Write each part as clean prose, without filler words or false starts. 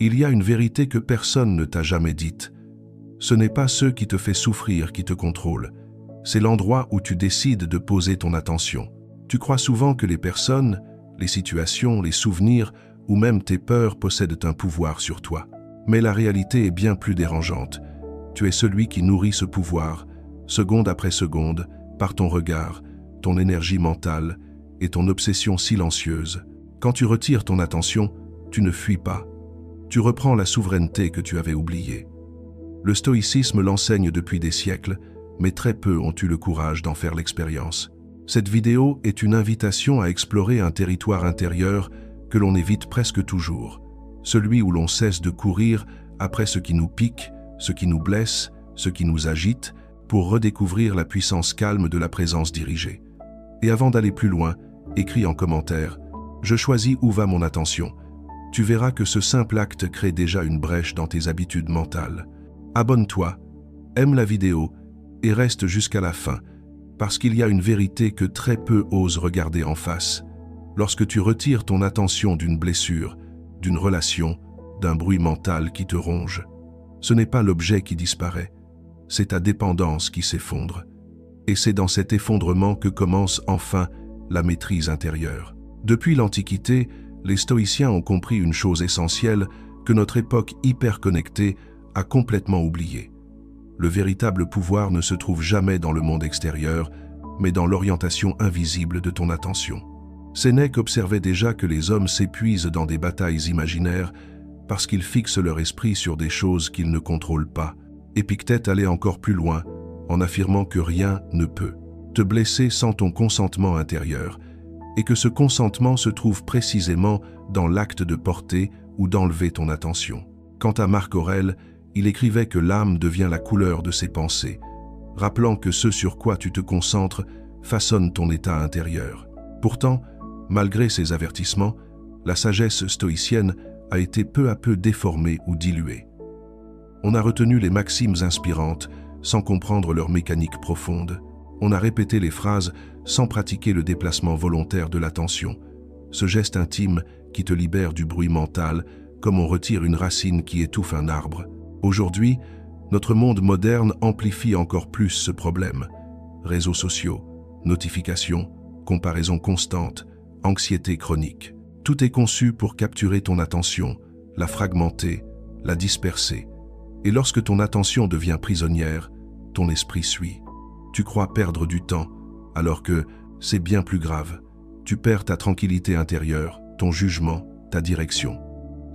Il y a une vérité que personne ne t'a jamais dite. Ce n'est pas ce qui te fait souffrir qui te contrôle. C'est l'endroit où tu décides de poser ton attention. Tu crois souvent que les personnes, les situations, les souvenirs ou même tes peurs possèdent un pouvoir sur toi. Mais la réalité est bien plus dérangeante. Tu es celui qui nourrit ce pouvoir, seconde après seconde, par ton regard, ton énergie mentale et ton obsession silencieuse. Quand tu retires ton attention, tu ne fuis pas. Tu reprends la souveraineté que tu avais oubliée. Le stoïcisme l'enseigne depuis des siècles, mais très peu ont eu le courage d'en faire l'expérience. Cette vidéo est une invitation à explorer un territoire intérieur que l'on évite presque toujours, celui où l'on cesse de courir après ce qui nous pique, ce qui nous blesse, ce qui nous agite, pour redécouvrir la puissance calme de la présence dirigée. Et avant d'aller plus loin, écris en commentaire « Je choisis où va mon attention ». Tu verras que ce simple acte crée déjà une brèche dans tes habitudes mentales. Abonne-toi, aime la vidéo et reste jusqu'à la fin, parce qu'il y a une vérité que très peu osent regarder en face. Lorsque tu retires ton attention d'une blessure, d'une relation, d'un bruit mental qui te ronge, ce n'est pas l'objet qui disparaît, c'est ta dépendance qui s'effondre. Et c'est dans cet effondrement que commence enfin la maîtrise intérieure. Depuis l'Antiquité, les stoïciens ont compris une chose essentielle que notre époque hyper connectée a complètement oubliée. Le véritable pouvoir ne se trouve jamais dans le monde extérieur, mais dans l'orientation invisible de ton attention. Sénèque observait déjà que les hommes s'épuisent dans des batailles imaginaires parce qu'ils fixent leur esprit sur des choses qu'ils ne contrôlent pas. Épictète allait encore plus loin en affirmant que rien ne peut te blesser sans ton consentement intérieur, et que ce consentement se trouve précisément dans l'acte de porter ou d'enlever ton attention. Quant à Marc Aurèle, il écrivait que l'âme devient la couleur de ses pensées, rappelant que ce sur quoi tu te concentres façonne ton état intérieur. Pourtant, malgré ces avertissements, la sagesse stoïcienne a été peu à peu déformée ou diluée. On a retenu les maximes inspirantes sans comprendre leur mécanique profonde. On a répété les phrases sans pratiquer le déplacement volontaire de l'attention, ce geste intime qui te libère du bruit mental comme on retire une racine qui étouffe un arbre. Aujourd'hui, notre monde moderne amplifie encore plus ce problème. Réseaux sociaux, notifications, comparaisons constantes, anxiété chronique. Tout est conçu pour capturer ton attention, la fragmenter, la disperser. Et lorsque ton attention devient prisonnière, ton esprit suit. Tu crois perdre du temps, alors que c'est bien plus grave. Tu perds ta tranquillité intérieure, ton jugement, ta direction.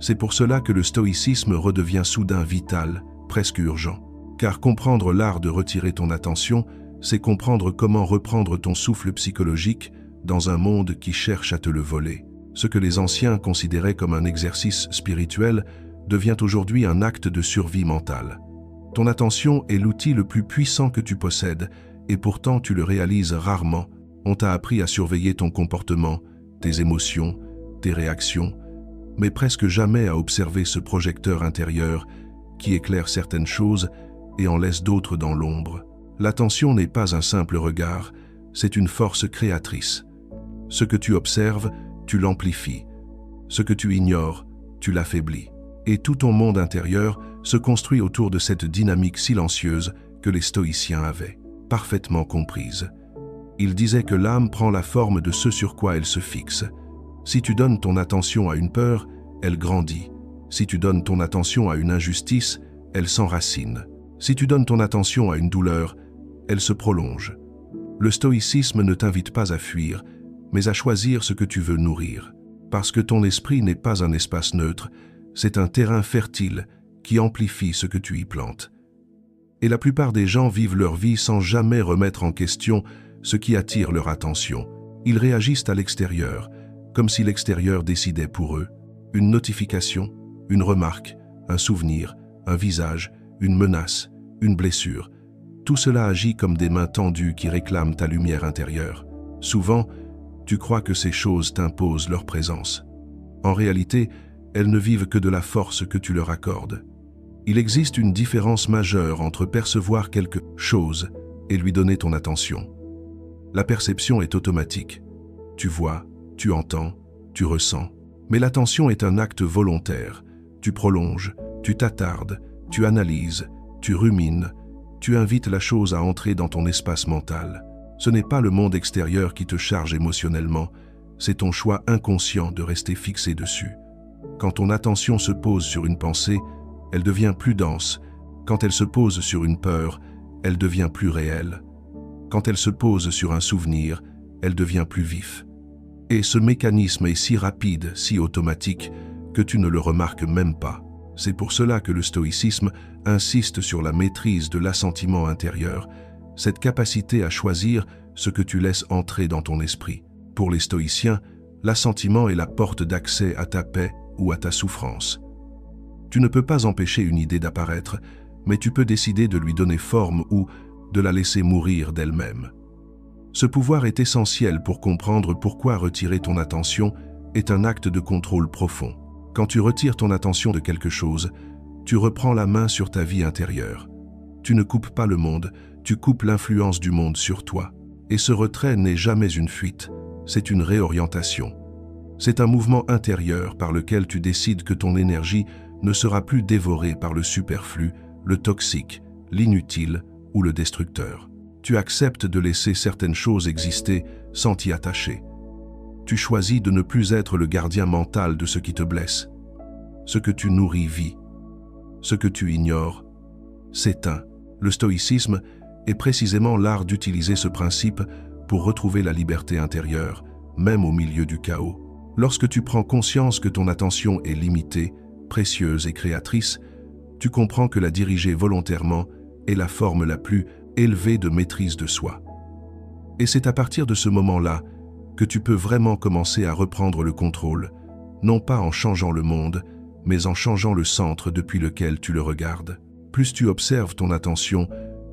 C'est pour cela que le stoïcisme redevient soudain vital, presque urgent. Car comprendre l'art de retirer ton attention, c'est comprendre comment reprendre ton souffle psychologique dans un monde qui cherche à te le voler. Ce que les anciens considéraient comme un exercice spirituel devient aujourd'hui un acte de survie mentale. Ton attention est l'outil le plus puissant que tu possèdes, et pourtant tu le réalises rarement. On t'a appris à surveiller ton comportement, tes émotions, tes réactions, mais presque jamais à observer ce projecteur intérieur qui éclaire certaines choses et en laisse d'autres dans l'ombre. L'attention n'est pas un simple regard, c'est une force créatrice. Ce que tu observes, tu l'amplifies. Ce que tu ignores, tu l'affaiblis. Et tout ton monde intérieur se construit autour de cette dynamique silencieuse que les stoïciens avaient parfaitement comprise. Ils disaient que l'âme prend la forme de ce sur quoi elle se fixe. Si tu donnes ton attention à une peur, elle grandit. Si tu donnes ton attention à une injustice, elle s'enracine. Si tu donnes ton attention à une douleur, elle se prolonge. Le stoïcisme ne t'invite pas à fuir, mais à choisir ce que tu veux nourrir. Parce que ton esprit n'est pas un espace neutre, c'est un terrain fertile qui amplifie ce que tu y plantes. Et la plupart des gens vivent leur vie sans jamais remettre en question ce qui attire leur attention. Ils réagissent à l'extérieur, comme si l'extérieur décidait pour eux. Une notification, une remarque, un souvenir, un visage, une menace, une blessure. Tout cela agit comme des mains tendues qui réclament ta lumière intérieure. Souvent, tu crois que ces choses t'imposent leur présence. En réalité, elles ne vivent que de la force que tu leur accordes. Il existe une différence majeure entre percevoir quelque chose et lui donner ton attention. La perception est automatique. Tu vois, tu entends, tu ressens. Mais l'attention est un acte volontaire. Tu prolonges, tu t'attardes, tu analyses, tu rumines, tu invites la chose à entrer dans ton espace mental. Ce n'est pas le monde extérieur qui te charge émotionnellement, c'est ton choix inconscient de rester fixé dessus. Quand ton attention se pose sur une pensée, elle devient plus dense. Quand elle se pose sur une peur, elle devient plus réelle. Quand elle se pose sur un souvenir, elle devient plus vif. Et ce mécanisme est si rapide, si automatique, que tu ne le remarques même pas. C'est pour cela que le stoïcisme insiste sur la maîtrise de l'assentiment intérieur, cette capacité à choisir ce que tu laisses entrer dans ton esprit. Pour les stoïciens, l'assentiment est la porte d'accès à ta paix ou à ta souffrance. Tu ne peux pas empêcher une idée d'apparaître, mais tu peux décider de lui donner forme ou de la laisser mourir d'elle-même. Ce pouvoir est essentiel pour comprendre pourquoi retirer ton attention est un acte de contrôle profond. Quand tu retires ton attention de quelque chose, tu reprends la main sur ta vie intérieure. Tu ne coupes pas le monde, tu coupes l'influence du monde sur toi. Et ce retrait n'est jamais une fuite, c'est une réorientation. C'est un mouvement intérieur par lequel tu décides que ton énergie ne sera plus dévorée par le superflu, le toxique, l'inutile ou le destructeur. Tu acceptes de laisser certaines choses exister sans t'y attacher. Tu choisis de ne plus être le gardien mental de ce qui te blesse. Ce que tu nourris vit. Ce que tu ignores s'éteint. Le stoïcisme est précisément l'art d'utiliser ce principe pour retrouver la liberté intérieure, même au milieu du chaos. Lorsque tu prends conscience que ton attention est limitée, précieuse et créatrice, tu comprends que la diriger volontairement est la forme la plus élevée de maîtrise de soi. Et c'est à partir de ce moment-là que tu peux vraiment commencer à reprendre le contrôle, non pas en changeant le monde, mais en changeant le centre depuis lequel tu le regardes. Plus tu observes ton attention,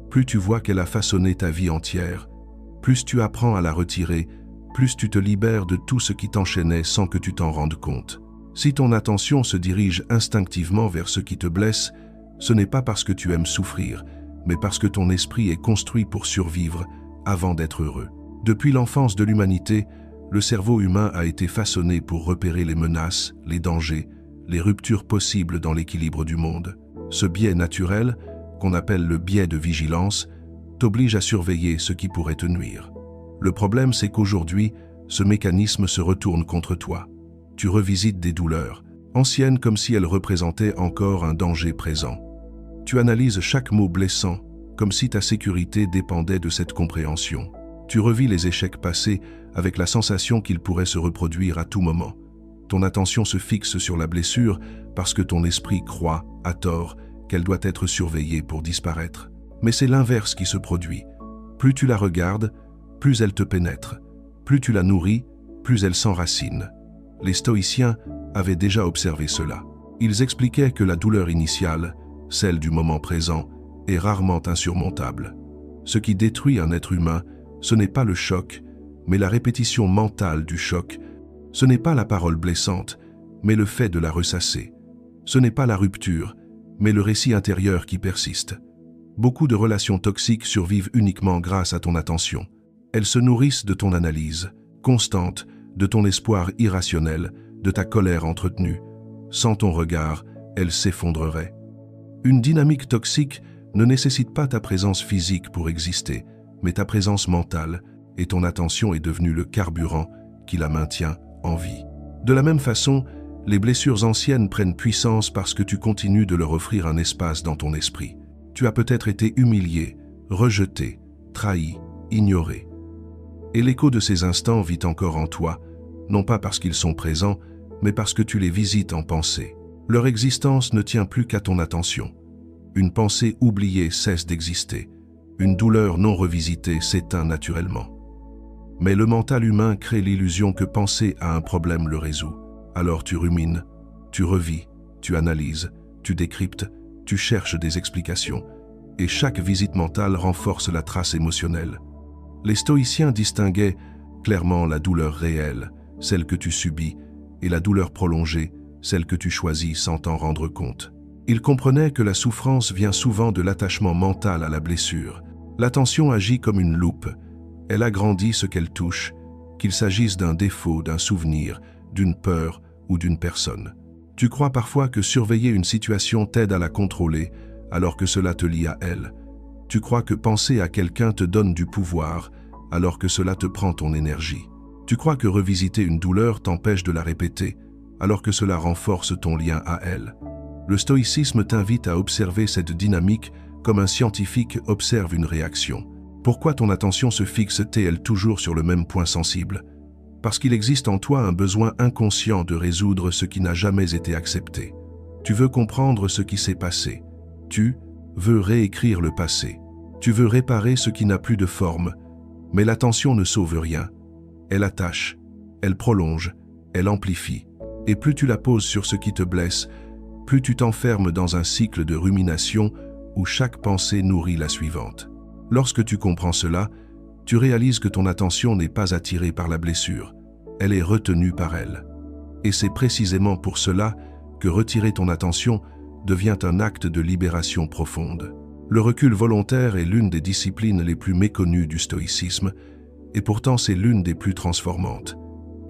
plus tu vois qu'elle a façonné ta vie entière, plus tu apprends à la retirer, plus tu te libères de tout ce qui t'enchaînait sans que tu t'en rendes compte. Si ton attention se dirige instinctivement vers ce qui te blesse, ce n'est pas parce que tu aimes souffrir, mais parce que ton esprit est construit pour survivre avant d'être heureux. Depuis l'enfance de l'humanité, le cerveau humain a été façonné pour repérer les menaces, les dangers, les ruptures possibles dans l'équilibre du monde. Ce biais naturel, qu'on appelle le biais de vigilance, t'oblige à surveiller ce qui pourrait te nuire. Le problème, c'est qu'aujourd'hui, ce mécanisme se retourne contre toi. Tu revisites des douleurs, anciennes comme si elles représentaient encore un danger présent. Tu analyses chaque mot blessant, comme si ta sécurité dépendait de cette compréhension. Tu revis les échecs passés avec la sensation qu'ils pourraient se reproduire à tout moment. Ton attention se fixe sur la blessure parce que ton esprit croit, à tort, qu'elle doit être surveillée pour disparaître. Mais c'est l'inverse qui se produit. Plus tu la regardes, plus elle te pénètre. Plus tu la nourris, plus elle s'enracine. Les stoïciens avaient déjà observé cela. Ils expliquaient que la douleur initiale, celle du moment présent, est rarement insurmontable. Ce qui détruit un être humain, ce n'est pas le choc, mais la répétition mentale du choc. Ce n'est pas la parole blessante, mais le fait de la ressasser. Ce n'est pas la rupture, mais le récit intérieur qui persiste. Beaucoup de relations toxiques survivent uniquement grâce à ton attention. Elles se nourrissent de ton analyse, constante, de ton espoir irrationnel, de ta colère entretenue. Sans ton regard, elles s'effondreraient. Une dynamique toxique ne nécessite pas ta présence physique pour exister, mais ta présence mentale, et ton attention est devenue le carburant qui la maintient en vie. De la même façon, les blessures anciennes prennent puissance parce que tu continues de leur offrir un espace dans ton esprit. Tu as peut-être été humilié, rejeté, trahi, ignoré. Et l'écho de ces instants vit encore en toi, non pas parce qu'ils sont présents, mais parce que tu les visites en pensée. Leur existence ne tient plus qu'à ton attention. Une pensée oubliée cesse d'exister. Une douleur non revisitée s'éteint naturellement. Mais le mental humain crée l'illusion que penser à un problème le résout. Alors tu rumines, tu revis, tu analyses, tu décryptes, tu cherches des explications, et chaque visite mentale renforce la trace émotionnelle. Les stoïciens distinguaient clairement la douleur réelle, celle que tu subis, et la douleur prolongée, celle que tu choisis sans t'en rendre compte. Ils comprenaient que la souffrance vient souvent de l'attachement mental à la blessure. L'attention agit comme une loupe. Elle agrandit ce qu'elle touche, qu'il s'agisse d'un défaut, d'un souvenir, d'une peur ou d'une personne. Tu crois parfois que surveiller une situation t'aide à la contrôler, alors que cela te lie à elle. Tu crois que penser à quelqu'un te donne du pouvoir, alors que cela te prend ton énergie. Tu crois que revisiter une douleur t'empêche de la répéter, alors que cela renforce ton lien à elle. Le stoïcisme t'invite à observer cette dynamique comme un scientifique observe une réaction. Pourquoi ton attention se fixe-t-elle toujours sur le même point sensible? Parce qu'il existe en toi un besoin inconscient de résoudre ce qui n'a jamais été accepté. Tu veux comprendre ce qui s'est passé. Tu veux réécrire le passé. Tu veux réparer ce qui n'a plus de forme. Mais l'attention ne sauve rien. Elle attache, elle prolonge, elle amplifie. Et plus tu la poses sur ce qui te blesse, plus tu t'enfermes dans un cycle de rumination où chaque pensée nourrit la suivante. Lorsque tu comprends cela, tu réalises que ton attention n'est pas attirée par la blessure, elle est retenue par elle. Et c'est précisément pour cela que retirer ton attention devient un acte de libération profonde. Le recul volontaire est l'une des disciplines les plus méconnues du stoïcisme, et pourtant c'est l'une des plus transformantes.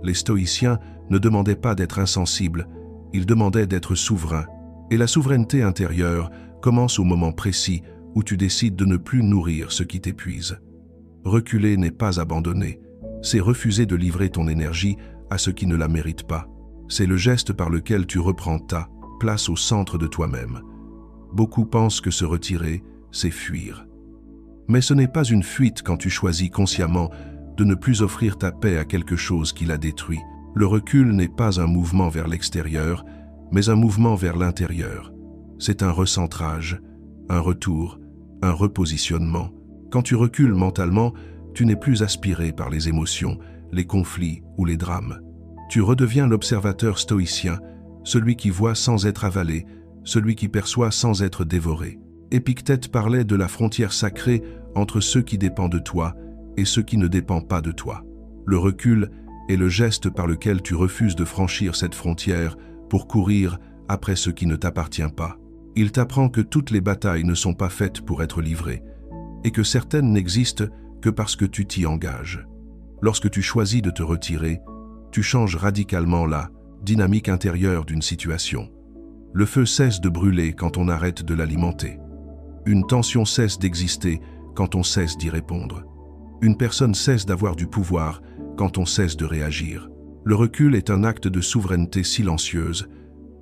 Les stoïciens ne demandaient pas d'être insensibles, ils demandaient d'être souverains. Et la souveraineté intérieure commence au moment précis où tu décides de ne plus nourrir ce qui t'épuise. Reculer n'est pas abandonner, c'est refuser de livrer ton énergie à ce qui ne la mérite pas. C'est le geste par lequel tu reprends ta place au centre de toi-même. Beaucoup pensent que se retirer, c'est fuir. Mais ce n'est pas une fuite quand tu choisis consciemment de ne plus offrir ta paix à quelque chose qui la détruit. Le recul n'est pas un mouvement vers l'extérieur, mais un mouvement vers l'intérieur. C'est un recentrage, un retour, un repositionnement. Quand tu recules mentalement, tu n'es plus aspiré par les émotions, les conflits ou les drames. Tu redeviens l'observateur stoïcien, celui qui voit sans être avalé, celui qui perçoit sans être dévoré. Épictète parlait de la frontière sacrée entre ceux qui dépendent de toi et ceux qui ne dépendent pas de toi. Le recul est le geste par lequel tu refuses de franchir cette frontière pour courir après ce qui ne t'appartient pas. Il t'apprend que toutes les batailles ne sont pas faites pour être livrées, et que certaines n'existent que parce que tu t'y engages. Lorsque tu choisis de te retirer, tu changes radicalement la dynamique intérieure d'une situation. Le feu cesse de brûler quand on arrête de l'alimenter. Une tension cesse d'exister quand on cesse d'y répondre. Une personne cesse d'avoir du pouvoir quand on cesse de réagir. Le recul est un acte de souveraineté silencieuse.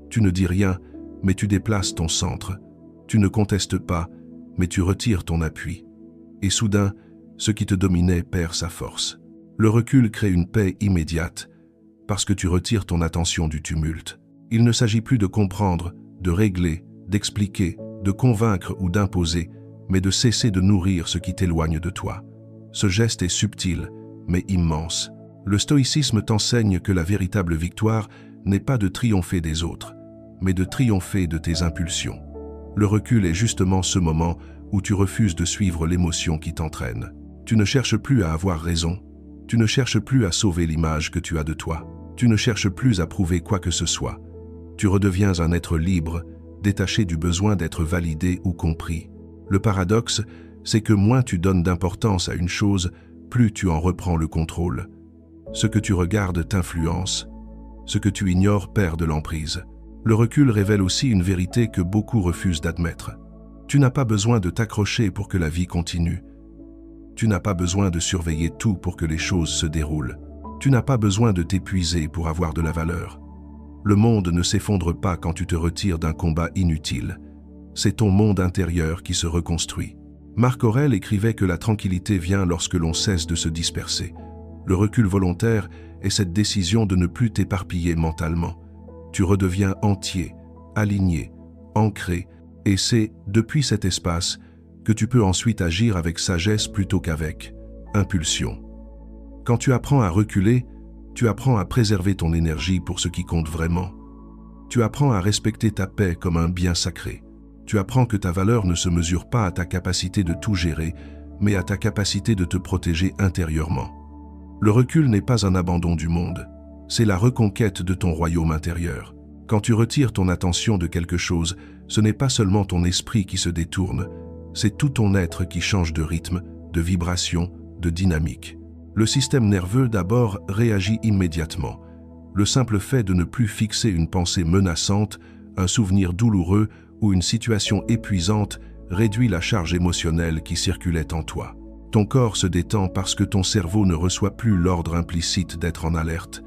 Tu ne dis rien, mais tu déplaces ton centre. Tu ne contestes pas, mais tu retires ton appui. Et soudain, ce qui te dominait perd sa force. Le recul crée une paix immédiate, parce que tu retires ton attention du tumulte. Il ne s'agit plus de comprendre, de régler, d'expliquer, de convaincre ou d'imposer, mais de cesser de nourrir ce qui t'éloigne de toi. Ce geste est subtil, mais immense. Le stoïcisme t'enseigne que la véritable victoire n'est pas de triompher des autres, mais de triompher de tes impulsions. Le recul est justement ce moment où tu refuses de suivre l'émotion qui t'entraîne. Tu ne cherches plus à avoir raison. Tu ne cherches plus à sauver l'image que tu as de toi. Tu ne cherches plus à prouver quoi que ce soit. Tu redeviens un être libre, détaché du besoin d'être validé ou compris. Le paradoxe, c'est que moins tu donnes d'importance à une chose, plus tu en reprends le contrôle. Ce que tu regardes t'influence. Ce que tu ignores perd de l'emprise. Le recul révèle aussi une vérité que beaucoup refusent d'admettre. Tu n'as pas besoin de t'accrocher pour que la vie continue. Tu n'as pas besoin de surveiller tout pour que les choses se déroulent. Tu n'as pas besoin de t'épuiser pour avoir de la valeur. Le monde ne s'effondre pas quand tu te retires d'un combat inutile. C'est ton monde intérieur qui se reconstruit. Marc Aurèle écrivait que la tranquillité vient lorsque l'on cesse de se disperser. Le recul volontaire est cette décision de ne plus t'éparpiller mentalement. Tu redeviens entier, aligné, ancré, et c'est, depuis cet espace, que tu peux ensuite agir avec sagesse plutôt qu'avec impulsion. Quand tu apprends à reculer, tu apprends à préserver ton énergie pour ce qui compte vraiment. Tu apprends à respecter ta paix comme un bien sacré. Tu apprends que ta valeur ne se mesure pas à ta capacité de tout gérer, mais à ta capacité de te protéger intérieurement. Le recul n'est pas un abandon du monde, c'est la reconquête de ton royaume intérieur. Quand tu retires ton attention de quelque chose, ce n'est pas seulement ton esprit qui se détourne, c'est tout ton être qui change de rythme, de vibration, de dynamique. Le système nerveux d'abord réagit immédiatement. Le simple fait de ne plus fixer une pensée menaçante, un souvenir douloureux ou une situation épuisante réduit la charge émotionnelle qui circulait en toi. Ton corps se détend parce que ton cerveau ne reçoit plus l'ordre implicite d'être en alerte.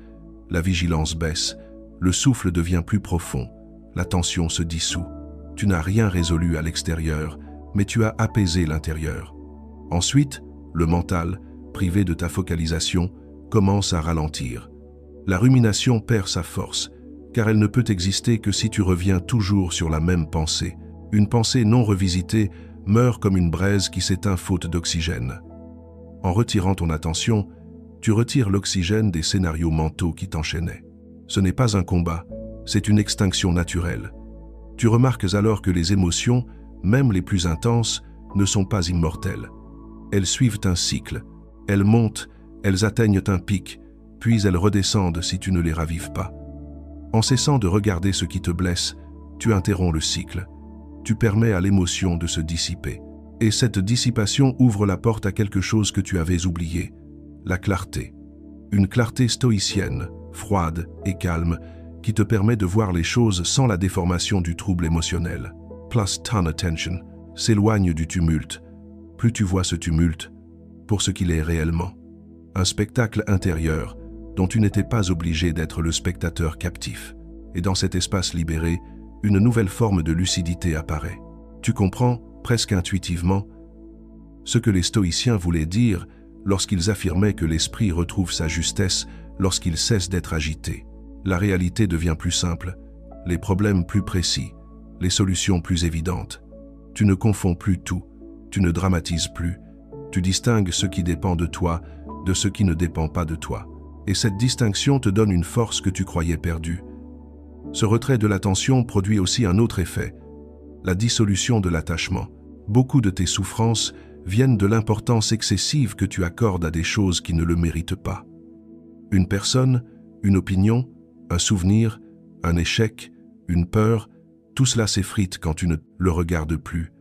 La vigilance baisse, le souffle devient plus profond, la tension se dissout. Tu n'as rien résolu à l'extérieur, mais tu as apaisé l'intérieur. Ensuite, le mental, privé de ta focalisation, commence à ralentir. La rumination perd sa force, car elle ne peut exister que si tu reviens toujours sur la même pensée. Une pensée non revisitée meurt comme une braise qui s'éteint faute d'oxygène. En retirant ton attention, tu retires l'oxygène des scénarios mentaux qui t'enchaînaient. Ce n'est pas un combat, c'est une extinction naturelle. Tu remarques alors que les émotions, même les plus intenses, ne sont pas immortelles. Elles suivent un cycle. Elles montent, elles atteignent un pic, puis elles redescendent si tu ne les ravives pas. En cessant de regarder ce qui te blesse, tu interromps le cycle. Tu permets à l'émotion de se dissiper. Et cette dissipation ouvre la porte à quelque chose que tu avais oublié, la clarté. Une clarté stoïcienne, froide et calme, qui te permet de voir les choses sans la déformation du trouble émotionnel. Plus ton attention s'éloigne du tumulte. Plus tu vois ce tumulte pour ce qu'il est réellement. Un spectacle intérieur dont tu n'étais pas obligé d'être le spectateur captif. Et dans cet espace libéré, une nouvelle forme de lucidité apparaît. Tu comprends, presque intuitivement, ce que les stoïciens voulaient dire lorsqu'ils affirmaient que l'esprit retrouve sa justesse lorsqu'il cesse d'être agité. La réalité devient plus simple, les problèmes plus précis, les solutions plus évidentes. Tu ne confonds plus tout, tu ne dramatises plus, tu distingues ce qui dépend de toi de ce qui ne dépend pas de toi. Et cette distinction te donne une force que tu croyais perdue. Ce retrait de l'attention produit aussi un autre effet, la dissolution de l'attachement. Beaucoup de tes souffrances viennent de l'importance excessive que tu accordes à des choses qui ne le méritent pas. Une personne, une opinion, un souvenir, un échec, une peur, tout cela s'effrite quand tu ne le regardes plus.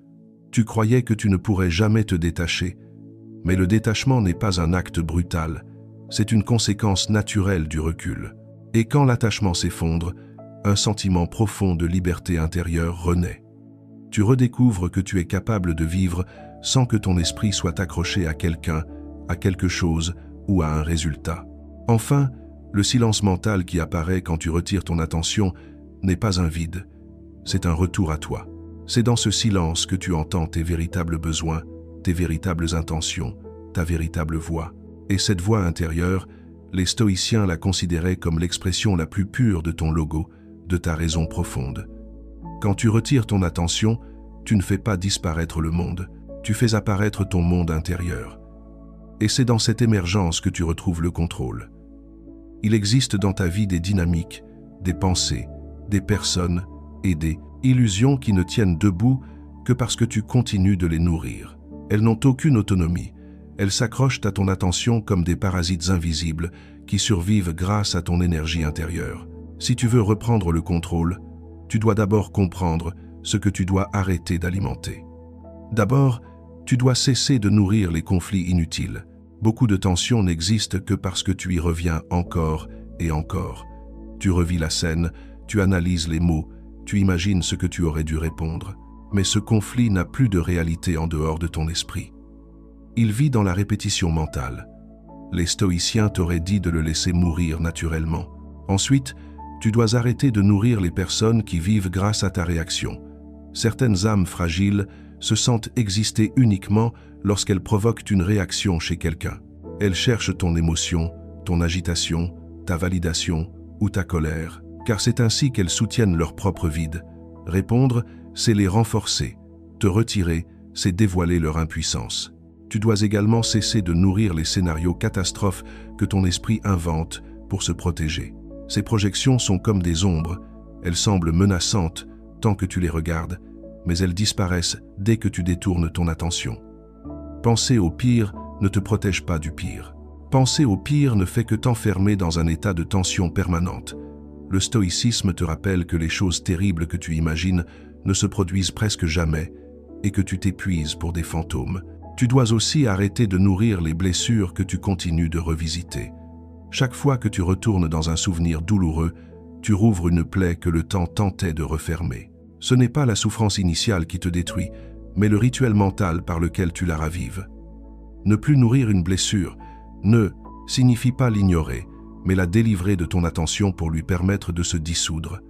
Tu croyais que tu ne pourrais jamais te détacher, mais le détachement n'est pas un acte brutal, c'est une conséquence naturelle du recul. Et quand l'attachement s'effondre, un sentiment profond de liberté intérieure renaît. Tu redécouvres que tu es capable de vivre sans que ton esprit soit accroché à quelqu'un, à quelque chose ou à un résultat. Enfin, le silence mental qui apparaît quand tu retires ton attention n'est pas un vide, c'est un retour à toi. C'est dans ce silence que tu entends tes véritables besoins, tes véritables intentions, ta véritable voix. Et cette voix intérieure, les stoïciens la considéraient comme l'expression la plus pure de ton logo, de ta raison profonde. Quand tu retires ton attention, tu ne fais pas disparaître le monde, tu fais apparaître ton monde intérieur. Et c'est dans cette émergence que tu retrouves le contrôle. Il existe dans ta vie des dynamiques, des pensées, des personnes et des illusions qui ne tiennent debout que parce que tu continues de les nourrir. Elles n'ont aucune autonomie. Elles s'accrochent à ton attention comme des parasites invisibles qui survivent grâce à ton énergie intérieure. Si tu veux reprendre le contrôle, tu dois d'abord comprendre ce que tu dois arrêter d'alimenter. D'abord, tu dois cesser de nourrir les conflits inutiles. Beaucoup de tensions n'existent que parce que tu y reviens encore et encore. Tu revis la scène, tu analyses les mots, tu imagines ce que tu aurais dû répondre. Mais ce conflit n'a plus de réalité en dehors de ton esprit. Il vit dans la répétition mentale. Les stoïciens t'auraient dit de le laisser mourir naturellement. Ensuite, tu dois arrêter de nourrir les personnes qui vivent grâce à ta réaction. Certaines âmes fragiles se sentent exister uniquement lorsqu'elles provoquent une réaction chez quelqu'un. Elles cherchent ton émotion, ton agitation, ta validation ou ta colère, car c'est ainsi qu'elles soutiennent leur propre vide. Répondre, c'est les renforcer. Te retirer, c'est dévoiler leur impuissance. Tu dois également cesser de nourrir les scénarios catastrophes que ton esprit invente pour se protéger. Ces projections sont comme des ombres. Elles semblent menaçantes tant que tu les regardes, mais elles disparaissent dès que tu détournes ton attention. Penser au pire ne te protège pas du pire. Penser au pire ne fait que t'enfermer dans un état de tension permanente. Le stoïcisme te rappelle que les choses terribles que tu imagines ne se produisent presque jamais et que tu t'épuises pour des fantômes. Tu dois aussi arrêter de nourrir les blessures que tu continues de revisiter. Chaque fois que tu retournes dans un souvenir douloureux, tu rouvres une plaie que le temps tentait de refermer. Ce n'est pas la souffrance initiale qui te détruit, mais le rituel mental par lequel tu la ravives. Ne plus nourrir une blessure ne signifie pas l'ignorer, mais la délivrer de ton attention pour lui permettre de se dissoudre.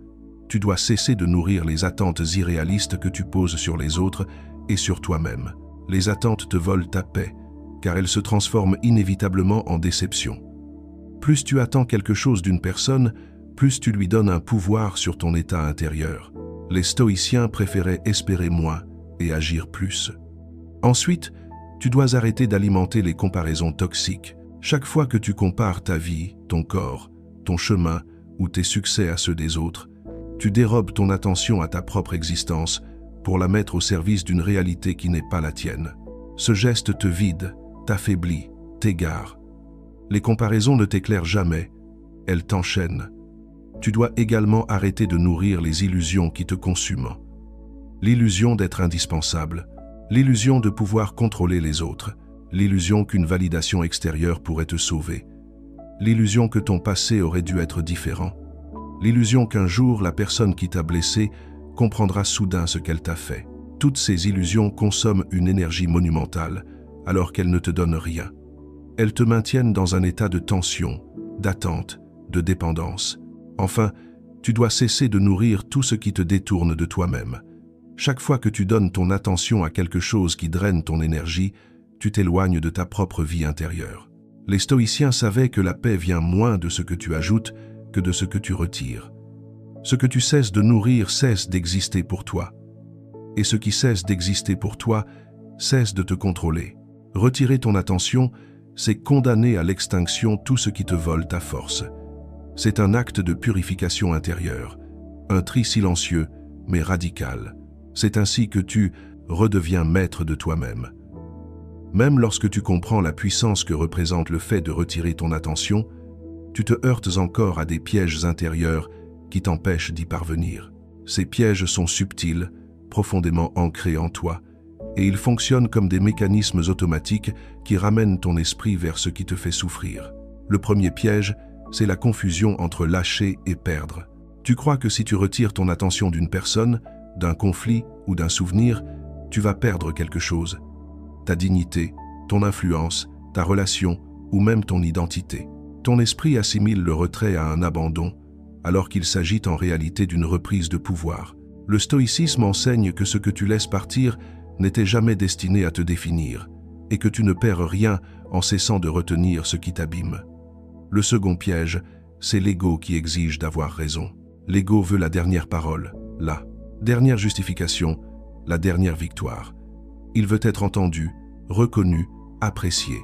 Tu dois cesser de nourrir les attentes irréalistes que tu poses sur les autres et sur toi-même. Les attentes te volent ta paix, car elles se transforment inévitablement en déception. Plus tu attends quelque chose d'une personne, plus tu lui donnes un pouvoir sur ton état intérieur. Les stoïciens préféraient espérer moins et agir plus. Ensuite, tu dois arrêter d'alimenter les comparaisons toxiques. Chaque fois que tu compares ta vie, ton corps, ton chemin ou tes succès à ceux des autres, tu dérobes ton attention à ta propre existence pour la mettre au service d'une réalité qui n'est pas la tienne. Ce geste te vide, t'affaiblit, t'égare. Les comparaisons ne t'éclairent jamais, elles t'enchaînent. Tu dois également arrêter de nourrir les illusions qui te consument. L'illusion d'être indispensable, l'illusion de pouvoir contrôler les autres, l'illusion qu'une validation extérieure pourrait te sauver, l'illusion que ton passé aurait dû être différent, l'illusion qu'un jour la personne qui t'a blessé comprendra soudain ce qu'elle t'a fait. Toutes ces illusions consomment une énergie monumentale, alors qu'elles ne te donnent rien. Elles te maintiennent dans un état de tension, d'attente, de dépendance. Enfin, tu dois cesser de nourrir tout ce qui te détourne de toi-même. Chaque fois que tu donnes ton attention à quelque chose qui draine ton énergie, tu t'éloignes de ta propre vie intérieure. Les stoïciens savaient que la paix vient moins de ce que tu ajoutes que de ce que tu retires. Ce que tu cesses de nourrir cesse d'exister pour toi. Et ce qui cesse d'exister pour toi cesse de te contrôler. Retirer ton attention, c'est condamner à l'extinction tout ce qui te vole ta force. C'est un acte de purification intérieure, un tri silencieux mais radical. C'est ainsi que tu redeviens maître de toi-même. Même lorsque tu comprends la puissance que représente le fait de retirer ton attention, tu te heurtes encore à des pièges intérieurs qui t'empêchent d'y parvenir. Ces pièges sont subtils, profondément ancrés en toi, et ils fonctionnent comme des mécanismes automatiques qui ramènent ton esprit vers ce qui te fait souffrir. Le premier piège, c'est la confusion entre lâcher et perdre. Tu crois que si tu retires ton attention d'une personne, d'un conflit ou d'un souvenir, tu vas perdre quelque chose. Ta dignité, ton influence, ta relation ou même ton identité. Ton esprit assimile le retrait à un abandon, alors qu'il s'agit en réalité d'une reprise de pouvoir. Le stoïcisme enseigne que ce que tu laisses partir n'était jamais destiné à te définir, et que tu ne perds rien en cessant de retenir ce qui t'abîme. Le second piège, c'est l'ego qui exige d'avoir raison. L'ego veut la dernière parole, la dernière justification, la dernière victoire. Il veut être entendu, reconnu, apprécié.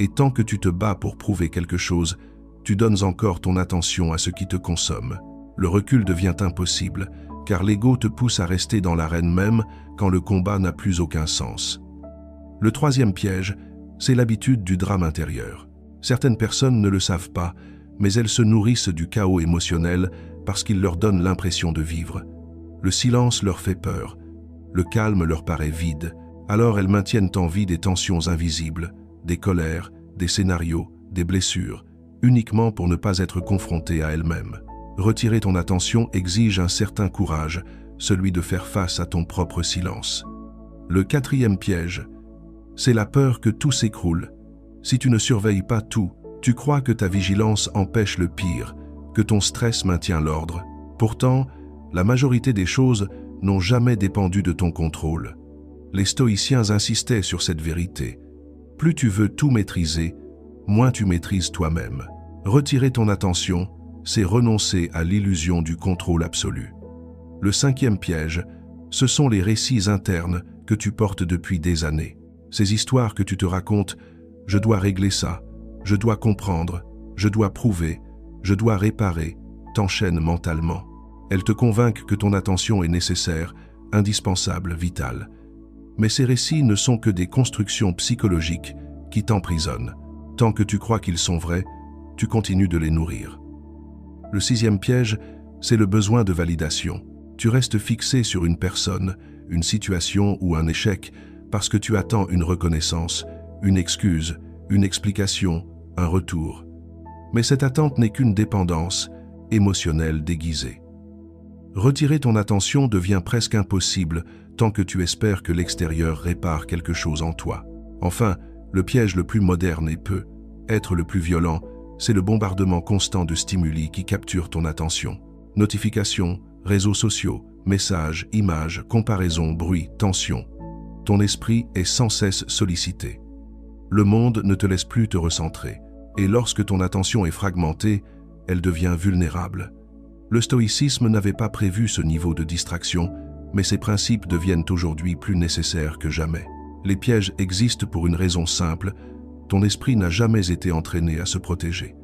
Et tant que tu te bats pour prouver quelque chose, tu donnes encore ton attention à ce qui te consomme. Le recul devient impossible, car l'ego te pousse à rester dans l'arène même quand le combat n'a plus aucun sens. Le troisième piège, c'est l'habitude du drame intérieur. Certaines personnes ne le savent pas, mais elles se nourrissent du chaos émotionnel parce qu'il leur donne l'impression de vivre. Le silence leur fait peur, le calme leur paraît vide, alors elles maintiennent en vie des tensions invisibles, des colères, des scénarios, des blessures, uniquement pour ne pas être confrontées à elles-mêmes. Retirer ton attention exige un certain courage, celui de faire face à ton propre silence. Le quatrième piège, c'est la peur que tout s'écroule. Si tu ne surveilles pas tout, tu crois que ta vigilance empêche le pire, que ton stress maintient l'ordre. Pourtant, la majorité des choses n'ont jamais dépendu de ton contrôle. Les stoïciens insistaient sur cette vérité. Plus tu veux tout maîtriser, moins tu maîtrises toi-même. Retirer ton attention, c'est renoncer à l'illusion du contrôle absolu. Le cinquième piège, ce sont les récits internes que tu portes depuis des années. Ces histoires que tu te racontes, je dois régler ça, je dois comprendre, je dois prouver, je dois réparer, t'enchaînent mentalement. Elles te convainquent que ton attention est nécessaire, indispensable, vitale. Mais ces récits ne sont que des constructions psychologiques qui t'emprisonnent. Tant que tu crois qu'ils sont vrais, tu continues de les nourrir. Le sixième piège, c'est le besoin de validation. Tu restes fixé sur une personne, une situation ou un échec parce que tu attends une reconnaissance, une excuse, une explication, un retour. Mais cette attente n'est qu'une dépendance émotionnelle déguisée. Retirer ton attention devient presque impossible tant que tu espères que l'extérieur répare quelque chose en toi. Enfin, le piège le plus moderne et peut être le plus violent, c'est le bombardement constant de stimuli qui capturent ton attention. Notifications, réseaux sociaux, messages, images, comparaisons, bruit, tension. Ton esprit est sans cesse sollicité. Le monde ne te laisse plus te recentrer. Et lorsque ton attention est fragmentée, elle devient vulnérable. Le stoïcisme n'avait pas prévu ce niveau de distraction, mais ces principes deviennent aujourd'hui plus nécessaires que jamais. Les pièges existent pour une raison simple, ton esprit n'a jamais été entraîné à se protéger.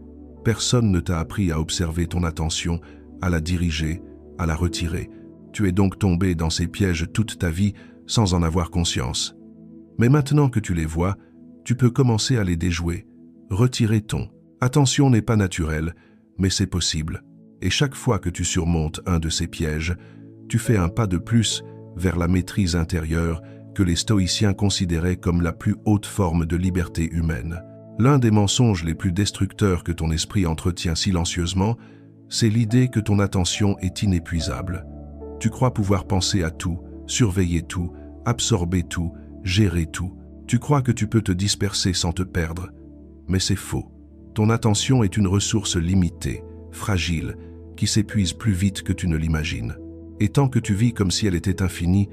Personne ne t'a appris à observer ton attention, à la diriger, à la retirer. Tu es donc tombé dans ces pièges toute ta vie sans en avoir conscience. Mais maintenant que tu les vois, tu peux commencer à les déjouer. Retirer ton attention n'est pas naturel, mais c'est possible. Et chaque fois que tu surmontes un de ces pièges, tu fais un pas de plus vers la maîtrise intérieure que les stoïciens considéraient comme la plus haute forme de liberté humaine. L'un des mensonges les plus destructeurs que ton esprit entretient silencieusement, c'est l'idée que ton attention est inépuisable. Tu crois pouvoir penser à tout, surveiller tout, absorber tout, gérer tout. Tu crois que tu peux te disperser sans te perdre. Mais c'est faux. Ton attention est une ressource limitée, fragile, qui s'épuise plus vite que tu ne l'imagines. Et tant que tu vis comme si elle était infinie,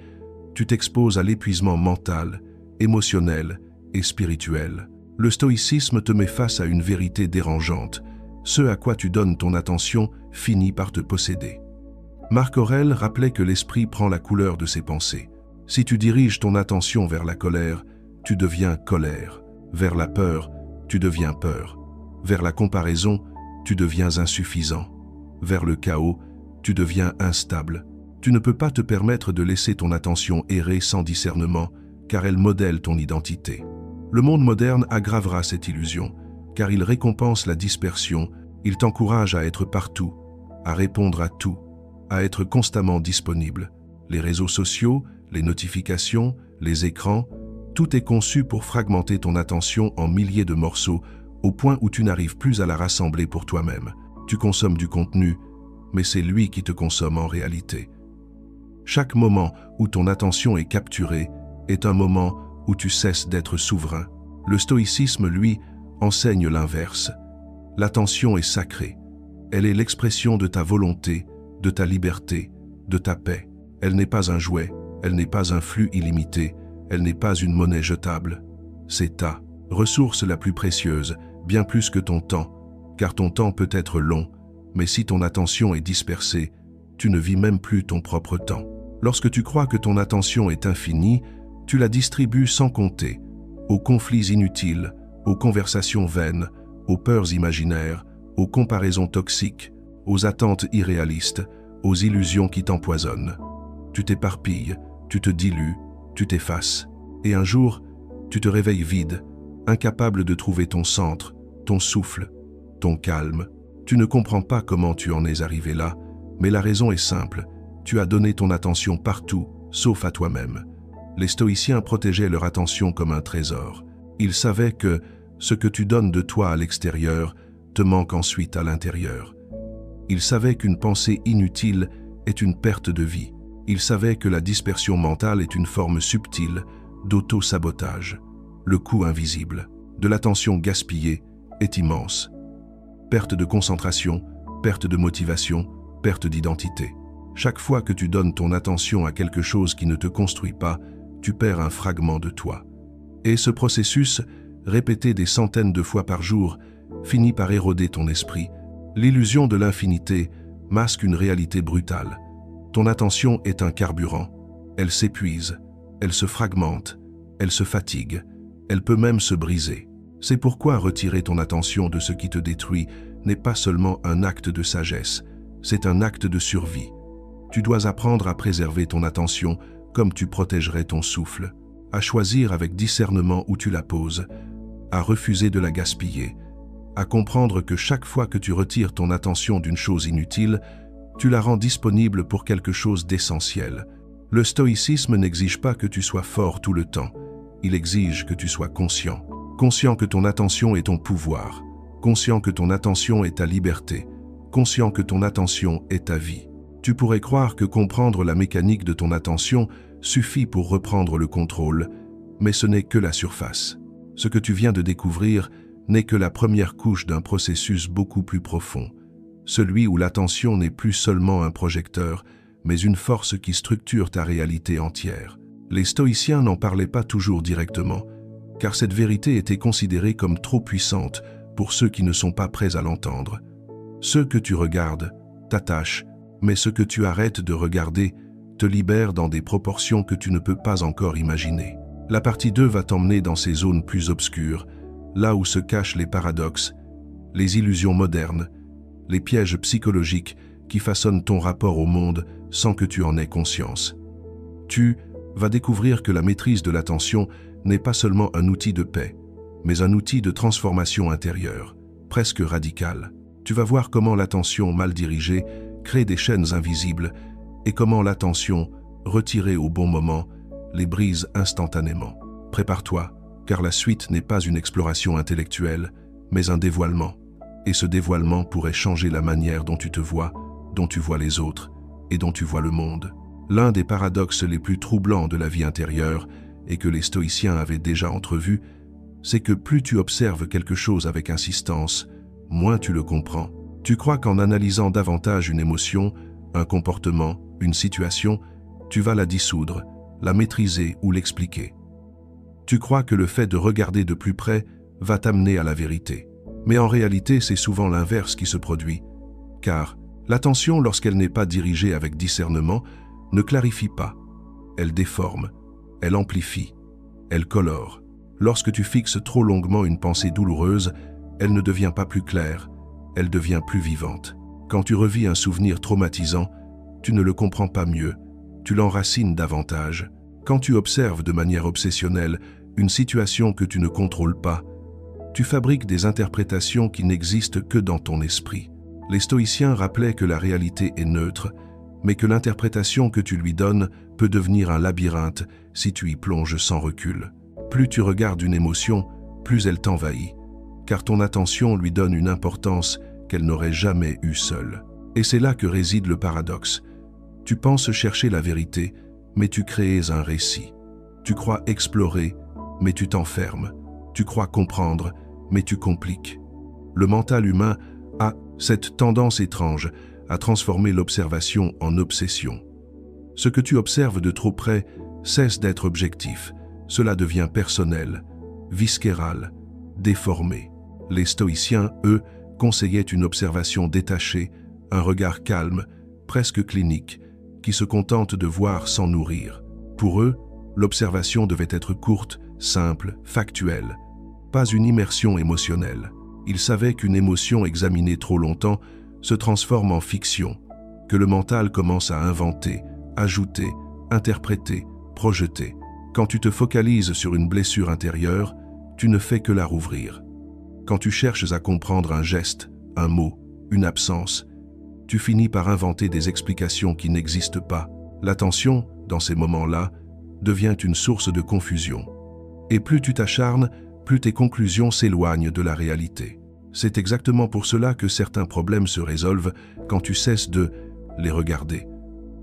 tu t'exposes à l'épuisement mental, émotionnel et spirituel. Le stoïcisme te met face à une vérité dérangeante. Ce à quoi tu donnes ton attention finit par te posséder. Marc Aurèle rappelait que l'esprit prend la couleur de ses pensées. Si tu diriges ton attention vers la colère, tu deviens colère. Vers la peur, tu deviens peur. Vers la comparaison, tu deviens insuffisant. Vers le chaos, tu deviens instable. Tu ne peux pas te permettre de laisser ton attention errer sans discernement, car elle modèle ton identité. Le monde moderne aggravera cette illusion, car il récompense la dispersion, il t'encourage à être partout, à répondre à tout, à être constamment disponible. Les réseaux sociaux, les notifications, les écrans, tout est conçu pour fragmenter ton attention en milliers de morceaux, au point où tu n'arrives plus à la rassembler pour toi-même. Tu consommes du contenu, mais c'est lui qui te consomme en réalité. Chaque moment où ton attention est capturée est un moment où tu cesses d'être souverain. Le stoïcisme, lui, enseigne l'inverse. L'attention est sacrée. Elle est l'expression de ta volonté, de ta liberté, de ta paix. Elle n'est pas un jouet, elle n'est pas un flux illimité, elle n'est pas une monnaie jetable. C'est ta ressource la plus précieuse, bien plus que ton temps, car ton temps peut être long, mais si ton attention est dispersée, tu ne vis même plus ton propre temps. Lorsque tu crois que ton attention est infinie, tu la distribues sans compter, aux conflits inutiles, aux conversations vaines, aux peurs imaginaires, aux comparaisons toxiques, aux attentes irréalistes, aux illusions qui t'empoisonnent. Tu t'éparpilles, tu te dilues, tu t'effaces, et un jour, tu te réveilles vide, incapable de trouver ton centre, ton souffle, ton calme. Tu ne comprends pas comment tu en es arrivé là, mais la raison est simple, tu as donné ton attention partout, sauf à toi-même. Les stoïciens protégeaient leur attention comme un trésor. Ils savaient que ce que tu donnes de toi à l'extérieur te manque ensuite à l'intérieur. Ils savaient qu'une pensée inutile est une perte de vie. Ils savaient que la dispersion mentale est une forme subtile d'auto-sabotage. Le coût invisible de l'attention gaspillée est immense. Perte de concentration, perte de motivation, perte d'identité. Chaque fois que tu donnes ton attention à quelque chose qui ne te construit pas, tu perds un fragment de toi. Et ce processus, répété des centaines de fois par jour, finit par éroder ton esprit. L'illusion de l'infinité masque une réalité brutale. Ton attention est un carburant. Elle s'épuise, elle se fragmente, elle se fatigue, elle peut même se briser. C'est pourquoi retirer ton attention de ce qui te détruit n'est pas seulement un acte de sagesse, c'est un acte de survie. Tu dois apprendre à préserver ton attention comme tu protégerais ton souffle, à choisir avec discernement où tu la poses, à refuser de la gaspiller, à comprendre que chaque fois que tu retires ton attention d'une chose inutile, tu la rends disponible pour quelque chose d'essentiel. Le stoïcisme n'exige pas que tu sois fort tout le temps, il exige que tu sois conscient. Conscient que ton attention est ton pouvoir, conscient que ton attention est ta liberté, conscient que ton attention est ta vie. Tu pourrais croire que comprendre la mécanique de ton attention suffit pour reprendre le contrôle, mais ce n'est que la surface. Ce que tu viens de découvrir n'est que la première couche d'un processus beaucoup plus profond, celui où l'attention n'est plus seulement un projecteur, mais une force qui structure ta réalité entière. Les stoïciens n'en parlaient pas toujours directement, car cette vérité était considérée comme trop puissante pour ceux qui ne sont pas prêts à l'entendre. Ce que tu regardes t'attache, mais ce que tu arrêtes de regarder te libère dans des proportions que tu ne peux pas encore imaginer. La partie 2 va t'emmener dans ces zones plus obscures, là où se cachent les paradoxes, les illusions modernes, les pièges psychologiques qui façonnent ton rapport au monde sans que tu en aies conscience. Tu vas découvrir que la maîtrise de l'attention n'est pas seulement un outil de paix, mais un outil de transformation intérieure, presque radicale. Tu vas voir comment l'attention mal dirigée crée des chaînes invisibles et comment l'attention, retirée au bon moment, les brise instantanément. Prépare-toi, car la suite n'est pas une exploration intellectuelle, mais un dévoilement. Et ce dévoilement pourrait changer la manière dont tu te vois, dont tu vois les autres et dont tu vois le monde. L'un des paradoxes les plus troublants de la vie intérieure, et que les stoïciens avaient déjà entrevu, c'est que plus tu observes quelque chose avec insistance, moins tu le comprends. Tu crois qu'en analysant davantage une émotion, un comportement, une situation, tu vas la dissoudre, la maîtriser ou l'expliquer. Tu crois que le fait de regarder de plus près va t'amener à la vérité. Mais en réalité, c'est souvent l'inverse qui se produit, car l'attention, lorsqu'elle n'est pas dirigée avec discernement, ne clarifie pas. Elle déforme, elle amplifie, elle colore. Lorsque tu fixes trop longuement une pensée douloureuse, elle ne devient pas plus claire, elle devient plus vivante. Quand tu revis un souvenir traumatisant, tu ne le comprends pas mieux, tu l'enracines davantage. Quand tu observes de manière obsessionnelle une situation que tu ne contrôles pas, tu fabriques des interprétations qui n'existent que dans ton esprit. Les stoïciens rappelaient que la réalité est neutre, mais que l'interprétation que tu lui donnes peut devenir un labyrinthe si tu y plonges sans recul. Plus tu regardes une émotion, plus elle t'envahit, car ton attention lui donne une importance qu'elle n'aurait jamais eue seule. Et c'est là que réside le paradoxe. Tu penses chercher la vérité, mais tu crées un récit. Tu crois explorer, mais tu t'enfermes. Tu crois comprendre, mais tu compliques. Le mental humain a cette tendance étrange à transformer l'observation en obsession. Ce que tu observes de trop près cesse d'être objectif. Cela devient personnel, viscéral, déformé. Les stoïciens, eux, conseillaient une observation détachée, un regard calme, presque clinique, qui se contente de voir sans nourrir. Pour eux, l'observation devait être courte, simple, factuelle, pas une immersion émotionnelle. Ils savaient qu'une émotion examinée trop longtemps se transforme en fiction, que le mental commence à inventer, ajouter, interpréter, projeter. Quand tu te focalises sur une blessure intérieure, tu ne fais que la rouvrir. Quand tu cherches à comprendre un geste, un mot, une absence, tu finis par inventer des explications qui n'existent pas. L'attention, dans ces moments-là, devient une source de confusion. Et plus tu t'acharnes, plus tes conclusions s'éloignent de la réalité. C'est exactement pour cela que certains problèmes se résolvent quand tu cesses de les regarder.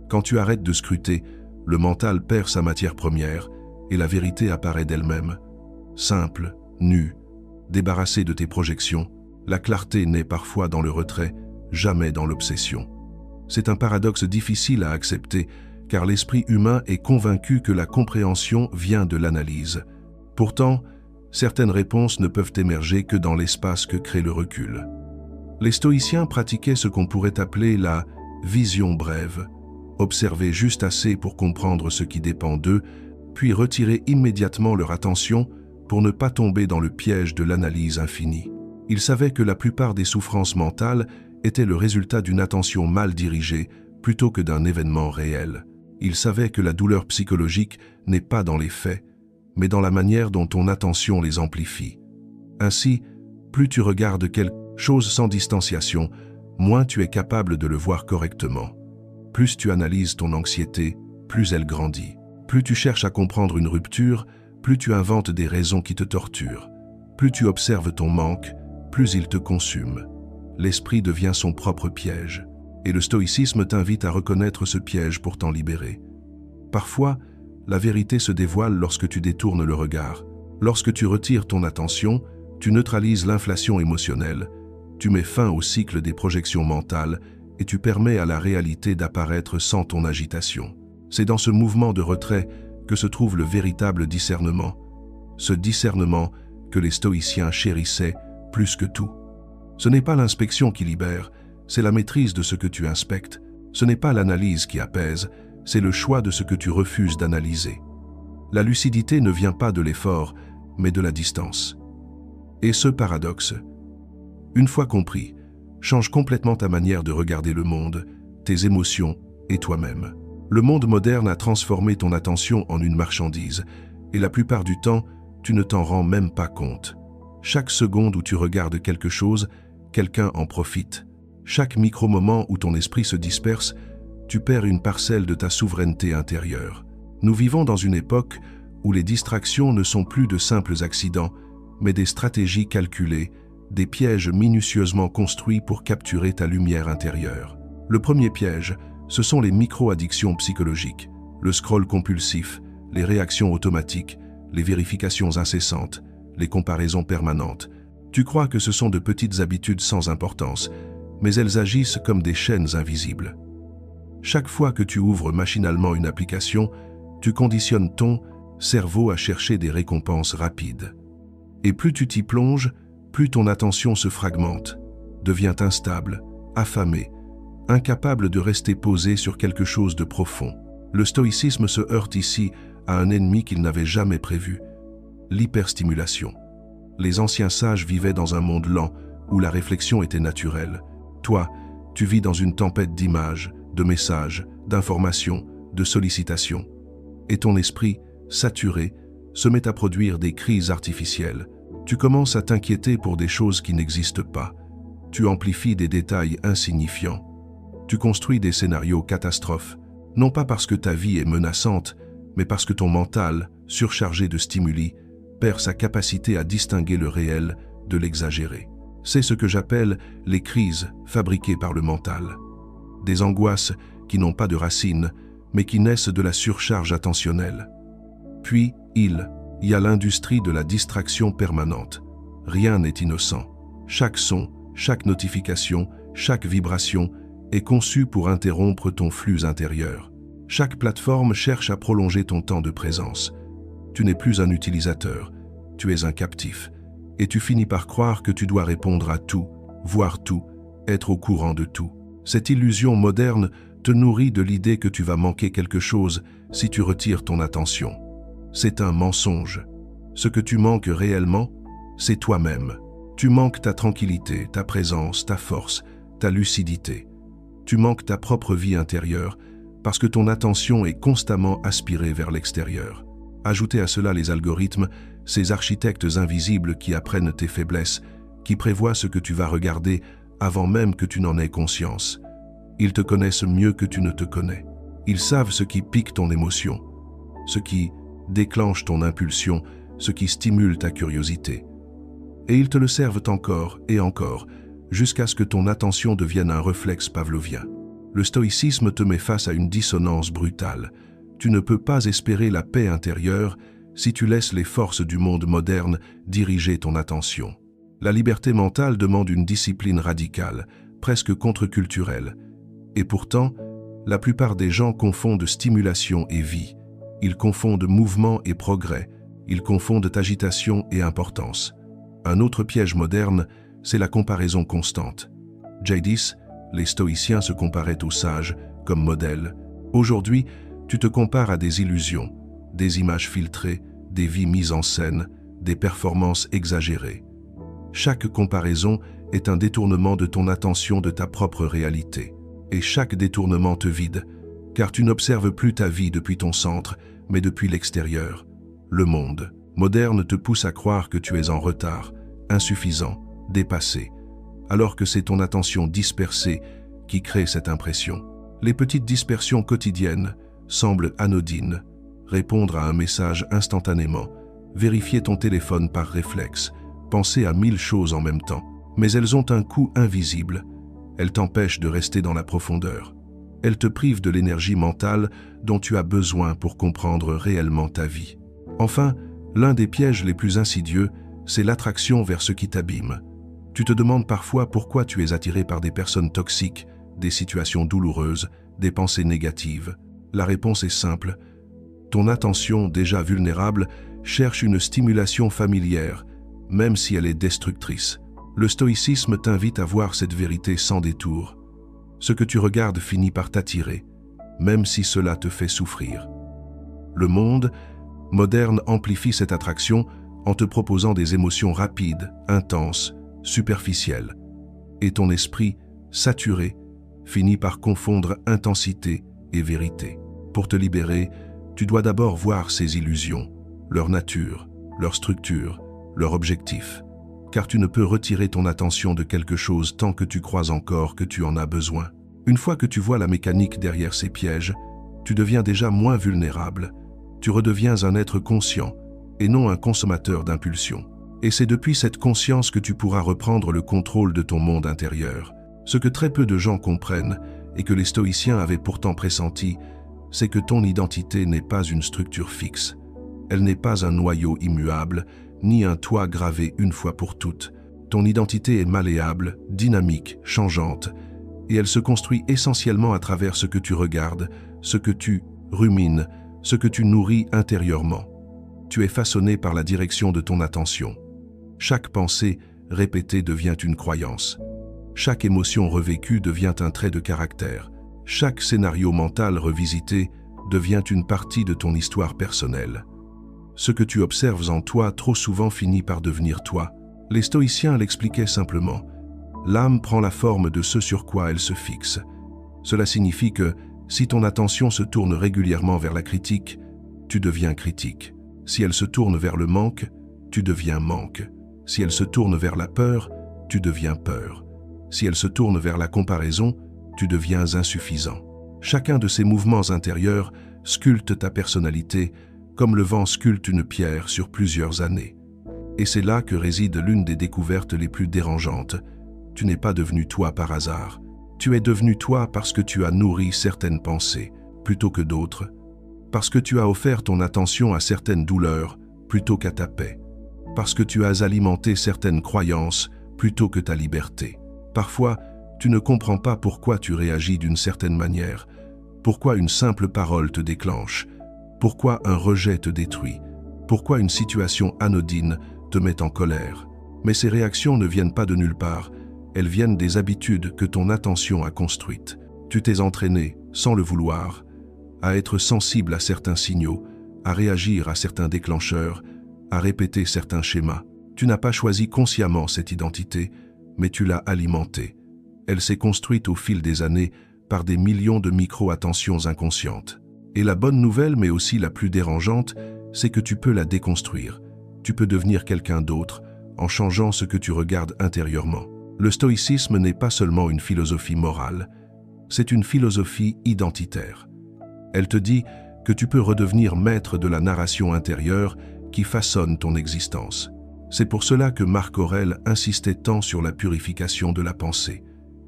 Quand tu arrêtes de scruter, le mental perd sa matière première et la vérité apparaît d'elle-même. Simple, nue, débarrassée de tes projections, la clarté naît parfois dans le retrait, jamais dans l'obsession. C'est un paradoxe difficile à accepter, car l'esprit humain est convaincu que la compréhension vient de l'analyse. Pourtant, certaines réponses ne peuvent émerger que dans l'espace que crée le recul. Les stoïciens pratiquaient ce qu'on pourrait appeler la vision brève, observer juste assez pour comprendre ce qui dépend d'eux, puis retirer immédiatement leur attention pour ne pas tomber dans le piège de l'analyse infinie. Ils savaient que la plupart des souffrances mentales étaient le résultat d'une attention mal dirigée plutôt que d'un événement réel. Ils savaient que la douleur psychologique n'est pas dans les faits, mais dans la manière dont ton attention les amplifie. Ainsi, plus tu regardes quelque chose sans distanciation, moins tu es capable de le voir correctement. Plus tu analyses ton anxiété, plus elle grandit. Plus tu cherches à comprendre une rupture, plus tu inventes des raisons qui te torturent. Plus tu observes ton manque, plus il te consume. L'esprit devient son propre piège. Et le stoïcisme t'invite à reconnaître ce piège pour t'en libérer. Parfois, la vérité se dévoile lorsque tu détournes le regard. Lorsque tu retires ton attention, tu neutralises l'inflation émotionnelle, tu mets fin au cycle des projections mentales et tu permets à la réalité d'apparaître sans ton agitation. C'est dans ce mouvement de retrait que se trouve le véritable discernement. Ce discernement que les stoïciens chérissaient plus que tout. Ce n'est pas l'inspection qui libère, c'est la maîtrise de ce que tu inspectes. Ce n'est pas l'analyse qui apaise, c'est le choix de ce que tu refuses d'analyser. La lucidité ne vient pas de l'effort, mais de la distance. Et ce paradoxe, une fois compris, change complètement ta manière de regarder le monde, tes émotions et toi-même. Le monde moderne a transformé ton attention en une marchandise, et la plupart du temps, tu ne t'en rends même pas compte. Chaque seconde où tu regardes quelque chose, quelqu'un en profite. Chaque micro-moment où ton esprit se disperse, tu perds une parcelle de ta souveraineté intérieure. Nous vivons dans une époque où les distractions ne sont plus de simples accidents, mais des stratégies calculées, des pièges minutieusement construits pour capturer ta lumière intérieure. Le premier piège, ce sont les micro-addictions psychologiques, le scroll compulsif, les réactions automatiques, les vérifications incessantes, les comparaisons permanentes. Tu crois que ce sont de petites habitudes sans importance, mais elles agissent comme des chaînes invisibles. Chaque fois que tu ouvres machinalement une application, tu conditionnes ton cerveau à chercher des récompenses rapides. Et plus tu t'y plonges, plus ton attention se fragmente, devient instable, affamée, incapable de rester posé sur quelque chose de profond. Le stoïcisme se heurte ici à un ennemi qu'il n'avait jamais prévu, l'hyperstimulation. Les anciens sages vivaient dans un monde lent où la réflexion était naturelle. Toi, tu vis dans une tempête d'images, de messages, d'informations, de sollicitations. Et ton esprit, saturé, se met à produire des crises artificielles. Tu commences à t'inquiéter pour des choses qui n'existent pas. Tu amplifies des détails insignifiants. Tu construis des scénarios catastrophes, non pas parce que ta vie est menaçante, mais parce que ton mental, surchargé de stimuli, perd sa capacité à distinguer le réel de l'exagéré. C'est ce que j'appelle les crises fabriquées par le mental. Des angoisses qui n'ont pas de racines, mais qui naissent de la surcharge attentionnelle. Puis, il y a l'industrie de la distraction permanente. Rien n'est innocent. Chaque son, chaque notification, chaque vibration est conçu pour interrompre ton flux intérieur. Chaque plateforme cherche à prolonger ton temps de présence. Tu n'es plus un utilisateur, tu es un captif. Et tu finis par croire que tu dois répondre à tout, voir tout, être au courant de tout. Cette illusion moderne te nourrit de l'idée que tu vas manquer quelque chose si tu retires ton attention. C'est un mensonge. Ce que tu manques réellement, c'est toi-même. Tu manques ta tranquillité, ta présence, ta force, ta lucidité. Tu manques ta propre vie intérieure parce que ton attention est constamment aspirée vers l'extérieur. Ajoutez à cela les algorithmes, ces architectes invisibles qui apprennent tes faiblesses, qui prévoient ce que tu vas regarder avant même que tu n'en aies conscience. Ils te connaissent mieux que tu ne te connais. Ils savent ce qui pique ton émotion, ce qui déclenche ton impulsion, ce qui stimule ta curiosité. Et ils te le servent encore et encore, jusqu'à ce que ton attention devienne un réflexe pavlovien. Le stoïcisme te met face à une dissonance brutale. Tu ne peux pas espérer la paix intérieure si tu laisses les forces du monde moderne diriger ton attention. La liberté mentale demande une discipline radicale, presque contre-culturelle. Et pourtant, la plupart des gens confondent stimulation et vie. Ils confondent mouvement et progrès. Ils confondent agitation et importance. Un autre piège moderne, c'est la comparaison constante. Jadis, les stoïciens se comparaient aux sages comme modèles. Aujourd'hui, tu te compares à des illusions, des images filtrées, des vies mises en scène, des performances exagérées. Chaque comparaison est un détournement de ton attention de ta propre réalité. Et chaque détournement te vide, car tu n'observes plus ta vie depuis ton centre, mais depuis l'extérieur. Le monde moderne te pousse à croire que tu es en retard, insuffisant, dépassé, alors que c'est ton attention dispersée qui crée cette impression. Les petites dispersions quotidiennes semblent anodines. Répondre à un message instantanément, vérifier ton téléphone par réflexe, penser à 1000 choses en même temps. Mais elles ont un coût invisible. Elles t'empêchent de rester dans la profondeur. Elles te privent de l'énergie mentale dont tu as besoin pour comprendre réellement ta vie. Enfin, l'un des pièges les plus insidieux, c'est l'attraction vers ce qui t'abîme. Tu te demandes parfois pourquoi tu es attiré par des personnes toxiques, des situations douloureuses, des pensées négatives. La réponse est simple. Ton attention, déjà vulnérable, cherche une stimulation familière, même si elle est destructrice. Le stoïcisme t'invite à voir cette vérité sans détour. Ce que tu regardes finit par t'attirer, même si cela te fait souffrir. Le monde moderne amplifie cette attraction en te proposant des émotions rapides, intenses, superficielles. Et ton esprit, saturé, finit par confondre intensité et vérité. Pour te libérer, tu dois d'abord voir ces illusions, leur nature, leur structure, leur objectif. Car tu ne peux retirer ton attention de quelque chose tant que tu crois encore que tu en as besoin. Une fois que tu vois la mécanique derrière ces pièges, tu deviens déjà moins vulnérable. Tu redeviens un être conscient et non un consommateur d'impulsions. Et c'est depuis cette conscience que tu pourras reprendre le contrôle de ton monde intérieur. Ce que très peu de gens comprennent et que les stoïciens avaient pourtant pressenti, c'est que ton identité n'est pas une structure fixe. Elle n'est pas un noyau immuable, ni un toit gravé une fois pour toutes. Ton identité est malléable, dynamique, changeante, et elle se construit essentiellement à travers ce que tu regardes, ce que tu rumines, ce que tu nourris intérieurement. Tu es façonné par la direction de ton attention. Chaque pensée répétée devient une croyance. Chaque émotion revécue devient un trait de caractère. Chaque scénario mental revisité devient une partie de ton histoire personnelle. Ce que tu observes en toi trop souvent finit par devenir toi. Les stoïciens l'expliquaient simplement. L'âme prend la forme de ce sur quoi elle se fixe. Cela signifie que, si ton attention se tourne régulièrement vers la critique, tu deviens critique. Si elle se tourne vers le manque, tu deviens manque. Si elle se tourne vers la peur, tu deviens peur. Si elle se tourne vers la comparaison, tu deviens insuffisant. Chacun de ces mouvements intérieurs sculpte ta personnalité comme le vent sculpte une pierre sur plusieurs années. Et c'est là que réside l'une des découvertes les plus dérangeantes. Tu n'es pas devenu toi par hasard. Tu es devenu toi parce que tu as nourri certaines pensées plutôt que d'autres, parce que tu as offert ton attention à certaines douleurs plutôt qu'à ta paix, parce que tu as alimenté certaines croyances plutôt que ta liberté. Parfois, tu ne comprends pas pourquoi tu réagis d'une certaine manière, pourquoi une simple parole te déclenche, pourquoi un rejet te détruit, pourquoi une situation anodine te met en colère. Mais ces réactions ne viennent pas de nulle part, elles viennent des habitudes que ton attention a construites. Tu t'es entraîné, sans le vouloir, à être sensible à certains signaux, à réagir à certains déclencheurs, à répéter certains schémas. Tu n'as pas choisi consciemment cette identité, mais tu l'as alimentée. Elle s'est construite au fil des années par des millions de micro-attentions inconscientes. Et la bonne nouvelle, mais aussi la plus dérangeante, c'est que tu peux la déconstruire. Tu peux devenir quelqu'un d'autre en changeant ce que tu regardes intérieurement. Le stoïcisme n'est pas seulement une philosophie morale, c'est une philosophie identitaire. Elle te dit que tu peux redevenir maître de la narration intérieure qui façonne ton existence. C'est pour cela que Marc Aurèle insistait tant sur la purification de la pensée.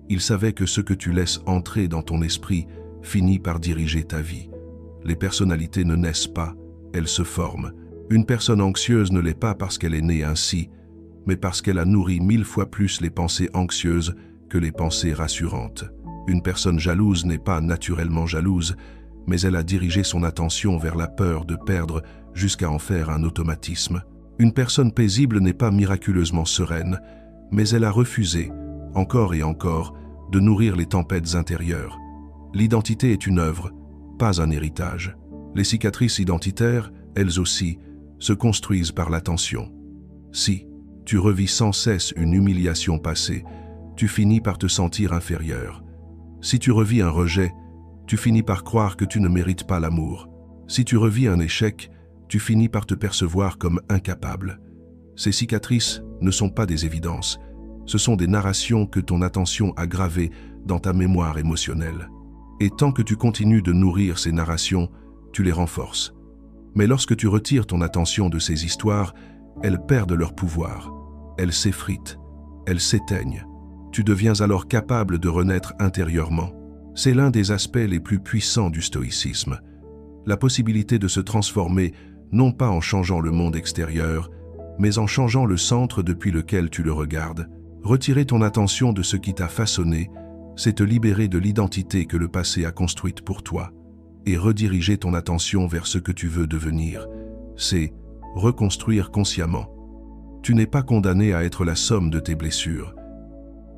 Il savait que ce que tu laisses entrer dans ton esprit finit par diriger ta vie. Les personnalités ne naissent pas, elles se forment. Une personne anxieuse ne l'est pas parce qu'elle est née ainsi, mais parce qu'elle a nourri 1000 fois plus les pensées anxieuses que les pensées rassurantes. Une personne jalouse n'est pas naturellement jalouse, mais elle a dirigé son attention vers la peur de perdre jusqu'à en faire un automatisme. Une personne paisible n'est pas miraculeusement sereine, mais elle a refusé, encore et encore, de nourrir les tempêtes intérieures. L'identité est une œuvre, pas un héritage. Les cicatrices identitaires, elles aussi, se construisent par l'attention. Si tu revis sans cesse une humiliation passée, tu finis par te sentir inférieur. Si tu revis un rejet, tu finis par croire que tu ne mérites pas l'amour. Si tu revis un échec, tu finis par te percevoir comme incapable. Ces cicatrices ne sont pas des évidences, ce sont des narrations que ton attention a gravées dans ta mémoire émotionnelle. Et tant que tu continues de nourrir ces narrations, tu les renforces. Mais lorsque tu retires ton attention de ces histoires, elles perdent leur pouvoir, elles s'effritent, elles s'éteignent. Tu deviens alors capable de renaître intérieurement. C'est l'un des aspects les plus puissants du stoïcisme. La possibilité de se transformer non pas en changeant le monde extérieur, mais en changeant le centre depuis lequel tu le regardes. Retirer ton attention de ce qui t'a façonné, c'est te libérer de l'identité que le passé a construite pour toi, et rediriger ton attention vers ce que tu veux devenir. C'est reconstruire consciemment. Tu n'es pas condamné à être la somme de tes blessures.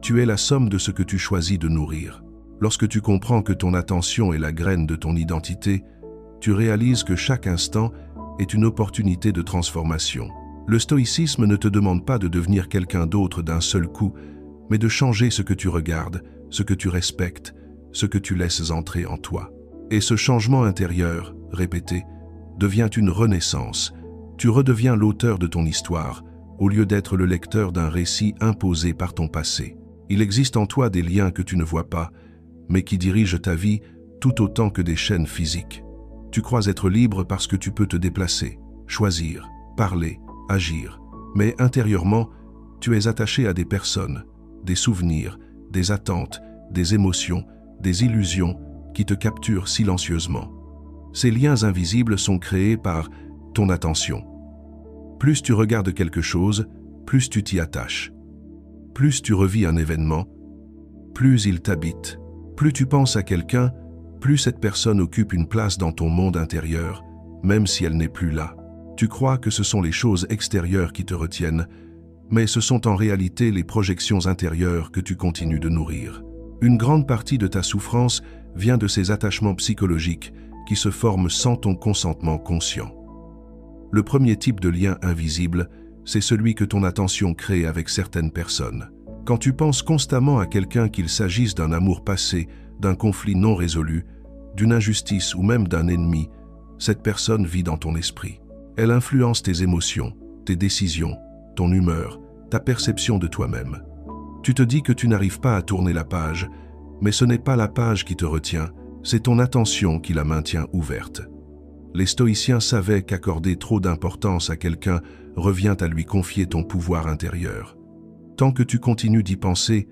Tu es la somme de ce que tu choisis de nourrir. Lorsque tu comprends que ton attention est la graine de ton identité, tu réalises que chaque instant est une opportunité de transformation. Le stoïcisme ne te demande pas de devenir quelqu'un d'autre d'un seul coup, mais de changer ce que tu regardes, ce que tu respectes, ce que tu laisses entrer en toi. Et ce changement intérieur, répété, devient une renaissance. Tu redeviens l'auteur de ton histoire, au lieu d'être le lecteur d'un récit imposé par ton passé. Il existe en toi des liens que tu ne vois pas, mais qui dirigent ta vie tout autant que des chaînes physiques. Tu crois être libre parce que tu peux te déplacer, choisir, parler, agir. Mais intérieurement, tu es attaché à des personnes, des souvenirs, des attentes, des émotions, des illusions qui te capturent silencieusement. Ces liens invisibles sont créés par ton attention. Plus tu regardes quelque chose, plus tu t'y attaches. Plus tu revis un événement, plus il t'habite. Plus tu penses à quelqu'un, plus cette personne occupe une place dans ton monde intérieur, même si elle n'est plus là. Tu crois que ce sont les choses extérieures qui te retiennent, mais ce sont en réalité les projections intérieures que tu continues de nourrir. Une grande partie de ta souffrance vient de ces attachements psychologiques qui se forment sans ton consentement conscient. Le premier type de lien invisible, c'est celui que ton attention crée avec certaines personnes. Quand tu penses constamment à quelqu'un, qu'il s'agisse d'un amour passé, d'un conflit non résolu, d'une injustice ou même d'un ennemi, cette personne vit dans ton esprit. Elle influence tes émotions, tes décisions, ton humeur, ta perception de toi-même. Tu te dis que tu n'arrives pas à tourner la page, mais ce n'est pas la page qui te retient, c'est ton attention qui la maintient ouverte. Les stoïciens savaient qu'accorder trop d'importance à quelqu'un revient à lui confier ton pouvoir intérieur. Tant que tu continues d'y penser,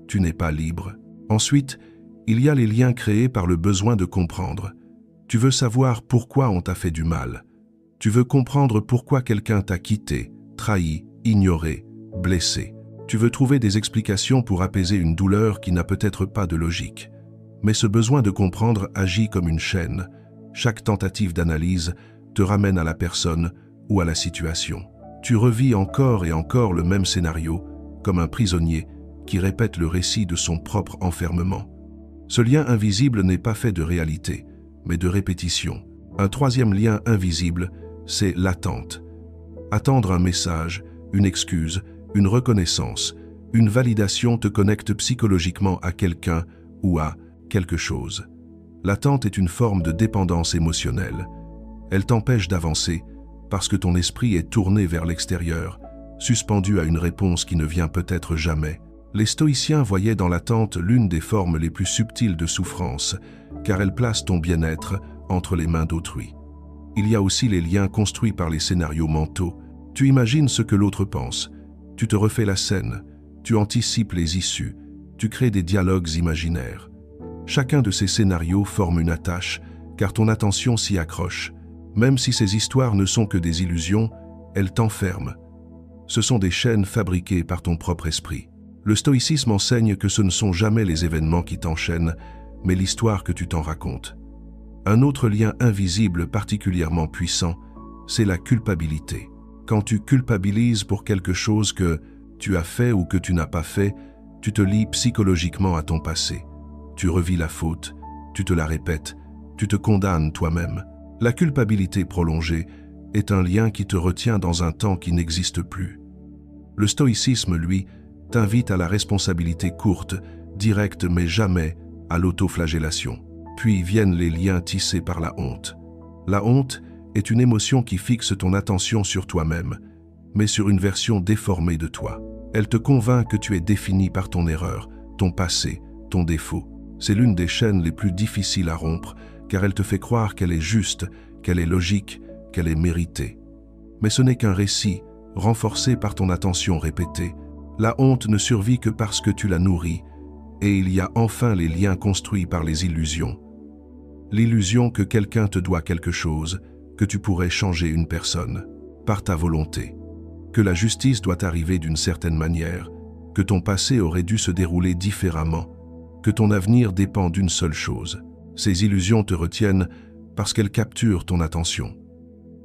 tu n'es pas libre. Ensuite, il y a les liens créés par le besoin de comprendre. Tu veux savoir pourquoi on t'a fait du mal. Tu veux comprendre pourquoi quelqu'un t'a quitté, trahi, ignoré, blessé. Tu veux trouver des explications pour apaiser une douleur qui n'a peut-être pas de logique. Mais ce besoin de comprendre agit comme une chaîne. Chaque tentative d'analyse te ramène à la personne ou à la situation. Tu revis encore et encore le même scénario, comme un prisonnier qui répète le récit de son propre enfermement. Ce lien invisible n'est pas fait de réalité, mais de répétition. Un troisième lien invisible, c'est l'attente. Attendre un message, une excuse, une reconnaissance, une validation te connecte psychologiquement à quelqu'un ou à quelque chose. L'attente est une forme de dépendance émotionnelle. Elle t'empêche d'avancer parce que ton esprit est tourné vers l'extérieur, suspendu à une réponse qui ne vient peut-être jamais. Les stoïciens voyaient dans l'attente l'une des formes les plus subtiles de souffrance, car elle place ton bien-être entre les mains d'autrui. Il y a aussi les liens construits par les scénarios mentaux. Tu imagines ce que l'autre pense, tu te refais la scène, tu anticipes les issues, tu crées des dialogues imaginaires. Chacun de ces scénarios forme une attache, car ton attention s'y accroche. Même si ces histoires ne sont que des illusions, elles t'enferment. Ce sont des chaînes fabriquées par ton propre esprit. Le stoïcisme enseigne que ce ne sont jamais les événements qui t'enchaînent, mais l'histoire que tu t'en racontes. Un autre lien invisible particulièrement puissant, c'est la culpabilité. Quand tu culpabilises pour quelque chose que tu as fait ou que tu n'as pas fait, tu te lies psychologiquement à ton passé. Tu revis la faute, tu te la répètes, tu te condamnes toi-même. La culpabilité prolongée est un lien qui te retient dans un temps qui n'existe plus. Le stoïcisme, lui, t'invite à la responsabilité courte, directe mais jamais à l'autoflagellation. Puis viennent les liens tissés par la honte. La honte est une émotion qui fixe ton attention sur toi-même, mais sur une version déformée de toi. Elle te convainc que tu es défini par ton erreur, ton passé, ton défaut. C'est l'une des chaînes les plus difficiles à rompre, car elle te fait croire qu'elle est juste, qu'elle est logique, qu'elle est méritée. Mais ce n'est qu'un récit, renforcé par ton attention répétée. La honte ne survit que parce que tu la nourris, et il y a enfin les liens construits par les illusions. L'illusion que quelqu'un te doit quelque chose, que tu pourrais changer une personne, par ta volonté, que la justice doit arriver d'une certaine manière, que ton passé aurait dû se dérouler différemment, que ton avenir dépend d'une seule chose. Ces illusions te retiennent parce qu'elles capturent ton attention.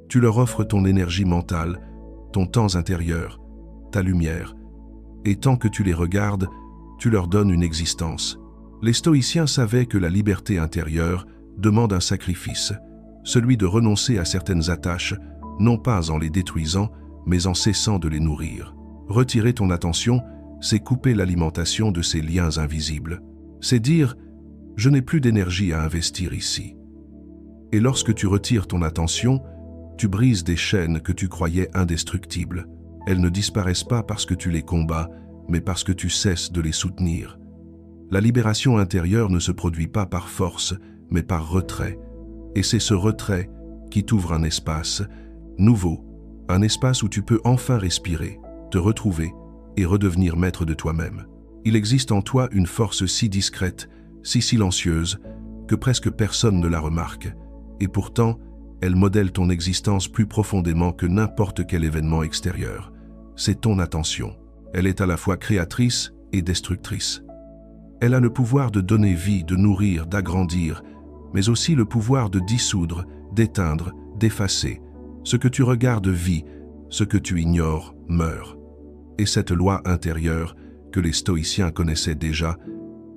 Tu leur offres ton énergie mentale, ton temps intérieur, ta lumière, et tant que tu les regardes, tu leur donnes une existence. Les stoïciens savaient que la liberté intérieure demande un sacrifice, celui de renoncer à certaines attaches, non pas en les détruisant, mais en cessant de les nourrir. Retirer ton attention, c'est couper l'alimentation de ces liens invisibles. C'est dire « je n'ai plus d'énergie à investir ici ». Et lorsque tu retires ton attention, tu brises des chaînes que tu croyais indestructibles. Elles ne disparaissent pas parce que tu les combats, mais parce que tu cesses de les soutenir. La libération intérieure ne se produit pas par force, mais par retrait. Et c'est ce retrait qui t'ouvre un espace nouveau, un espace où tu peux enfin respirer, te retrouver et redevenir maître de toi-même. Il existe en toi une force si discrète, si silencieuse, que presque personne ne la remarque. Et pourtant, elle modèle ton existence plus profondément que n'importe quel événement extérieur. C'est ton attention. Elle est à la fois créatrice et destructrice. Elle a le pouvoir de donner vie, de nourrir, d'agrandir, mais aussi le pouvoir de dissoudre, d'éteindre, d'effacer. Ce que tu regardes vit, ce que tu ignores meurt. Et cette loi intérieure, que les stoïciens connaissaient déjà,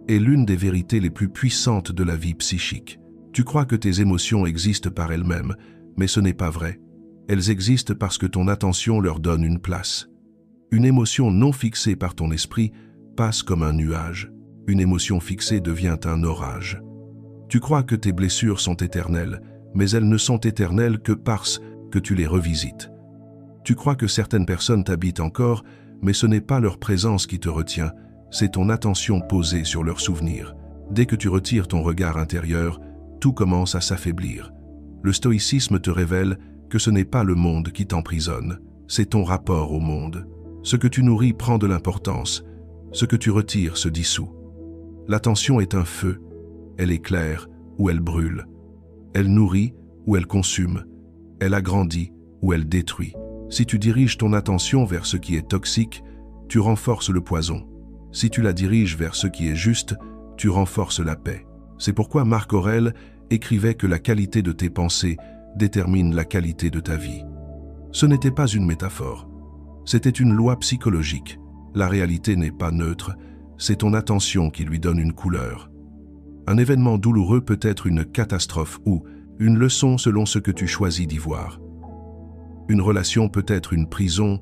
est l'une des vérités les plus puissantes de la vie psychique. Tu crois que tes émotions existent par elles-mêmes, mais ce n'est pas vrai. Elles existent parce que ton attention leur donne une place. Une émotion non fixée par ton esprit passe comme un nuage. Une émotion fixée devient un orage. Tu crois que tes blessures sont éternelles, mais elles ne sont éternelles que parce que tu les revisites. Tu crois que certaines personnes t'habitent encore, mais ce n'est pas leur présence qui te retient, c'est ton attention posée sur leurs souvenirs. Dès que tu retires ton regard intérieur, tout commence à s'affaiblir. Le stoïcisme te révèle que ce n'est pas le monde qui t'emprisonne, c'est ton rapport au monde. Ce que tu nourris prend de l'importance, ce que tu retires se dissout. L'attention est un feu, elle éclaire ou elle brûle. Elle nourrit ou elle consume, elle agrandit ou elle détruit. Si tu diriges ton attention vers ce qui est toxique, tu renforces le poison. Si tu la diriges vers ce qui est juste, tu renforces la paix. C'est pourquoi Marc Aurèle écrivait que la qualité de tes pensées détermine la qualité de ta vie. Ce n'était pas une métaphore, c'était une loi psychologique. La réalité n'est pas neutre, c'est ton attention qui lui donne une couleur. Un événement douloureux peut être une catastrophe ou une leçon selon ce que tu choisis d'y voir. Une relation peut être une prison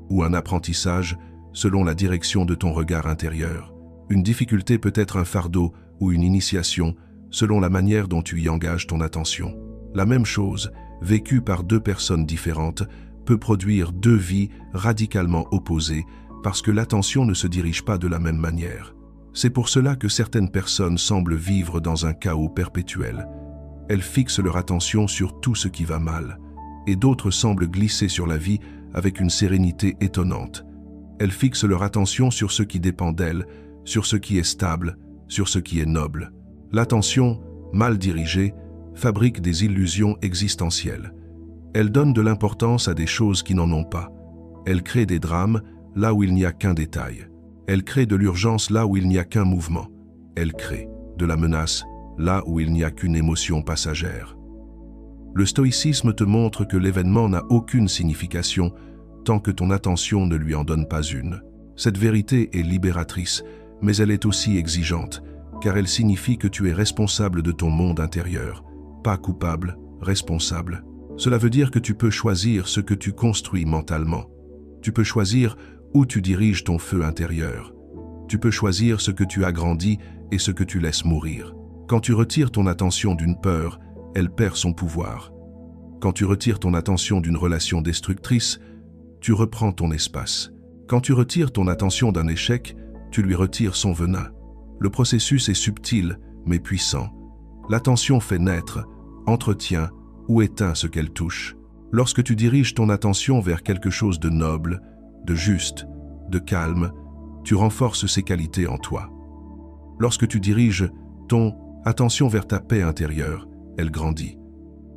ou un apprentissage selon la direction de ton regard intérieur. Une difficulté peut être un fardeau ou une initiation selon la manière dont tu y engages ton attention. La même chose, vécue par deux personnes différentes, peut produire deux vies radicalement opposées parce que l'attention ne se dirige pas de la même manière. C'est pour cela que certaines personnes semblent vivre dans un chaos perpétuel. Elles fixent leur attention sur tout ce qui va mal, et d'autres semblent glisser sur la vie avec une sérénité étonnante. Elles fixent leur attention sur ce qui dépend d'elles, sur ce qui est stable, sur ce qui est noble. L'attention, mal dirigée, fabrique des illusions existentielles. Elle donne de l'importance à des choses qui n'en ont pas. Elle crée des drames là où il n'y a qu'un détail. Elle crée de l'urgence là où il n'y a qu'un mouvement. Elle crée de la menace là où il n'y a qu'une émotion passagère. Le stoïcisme te montre que l'événement n'a aucune signification tant que ton attention ne lui en donne pas une. Cette vérité est libératrice, mais elle est aussi exigeante, car elle signifie que tu es responsable de ton monde intérieur, pas coupable, responsable. Cela veut dire que tu peux choisir ce que tu construis mentalement. Tu peux choisir où tu diriges ton feu intérieur. Tu peux choisir ce que tu agrandis et ce que tu laisses mourir. Quand tu retires ton attention d'une peur, elle perd son pouvoir. Quand tu retires ton attention d'une relation destructrice, tu reprends ton espace. Quand tu retires ton attention d'un échec, tu lui retires son venin. Le processus est subtil, mais puissant. L'attention fait naître, entretient ou éteint ce qu'elle touche. Lorsque tu diriges ton attention vers quelque chose de noble, de juste, de calme, tu renforces ces qualités en toi. Lorsque tu diriges ton attention vers ta paix intérieure, elle grandit.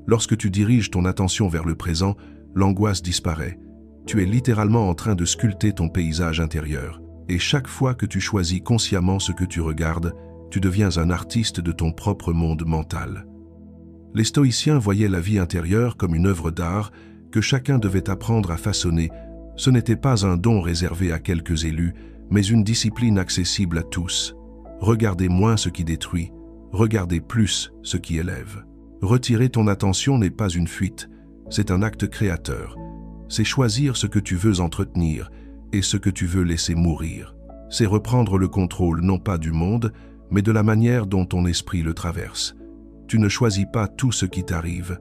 Lorsque tu diriges ton attention vers le présent, l'angoisse disparaît. Tu es littéralement en train de sculpter ton paysage intérieur. Et chaque fois que tu choisis consciemment ce que tu regardes, tu deviens un artiste de ton propre monde mental. Les stoïciens voyaient la vie intérieure comme une œuvre d'art que chacun devait apprendre à façonner. Ce n'était pas un don réservé à quelques élus, mais une discipline accessible à tous. Regardez moins ce qui détruit, regardez plus ce qui élève. Retirer ton attention n'est pas une fuite, c'est un acte créateur. C'est choisir ce que tu veux entretenir et ce que tu veux laisser mourir. C'est reprendre le contrôle non pas du monde, mais de la manière dont ton esprit le traverse. Tu ne choisis pas tout ce qui t'arrive,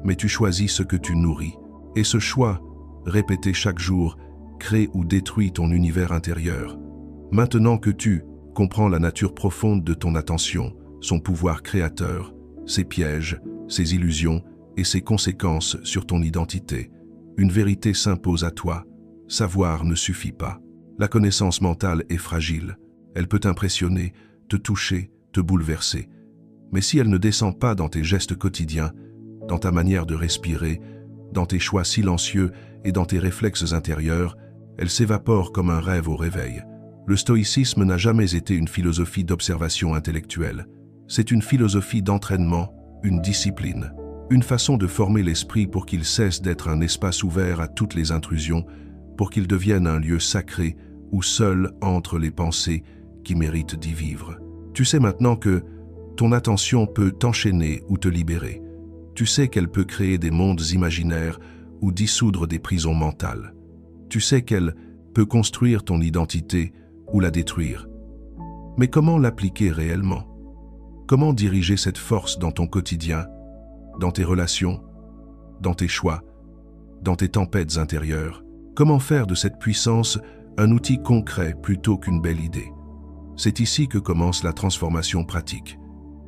mais tu choisis ce que tu nourris. Et ce choix, répété chaque jour, crée ou détruit ton univers intérieur. Maintenant que tu comprends la nature profonde de ton attention, son pouvoir créateur, ses pièges, ses illusions et ses conséquences sur ton identité, une vérité s'impose à toi. Savoir ne suffit pas. La connaissance mentale est fragile. Elle peut t'impressionner, te toucher, te bouleverser. Mais si elle ne descend pas dans tes gestes quotidiens, dans ta manière de respirer, dans tes choix silencieux et dans tes réflexes intérieurs, elle s'évapore comme un rêve au réveil. Le stoïcisme n'a jamais été une philosophie d'observation intellectuelle. C'est une philosophie d'entraînement, une discipline, une façon de former l'esprit pour qu'il cesse d'être un espace ouvert à toutes les intrusions, pour qu'il devienne un lieu sacré où seul entrent les pensées qui méritent d'y vivre. Tu sais maintenant que ton attention peut t'enchaîner ou te libérer. Tu sais qu'elle peut créer des mondes imaginaires ou dissoudre des prisons mentales. Tu sais qu'elle peut construire ton identité ou la détruire. Mais comment l'appliquer réellement? Comment diriger cette force dans ton quotidien, dans tes relations, dans tes choix, dans tes tempêtes intérieures? Comment faire de cette puissance un outil concret plutôt qu'une belle idée? C'est ici que commence la transformation pratique.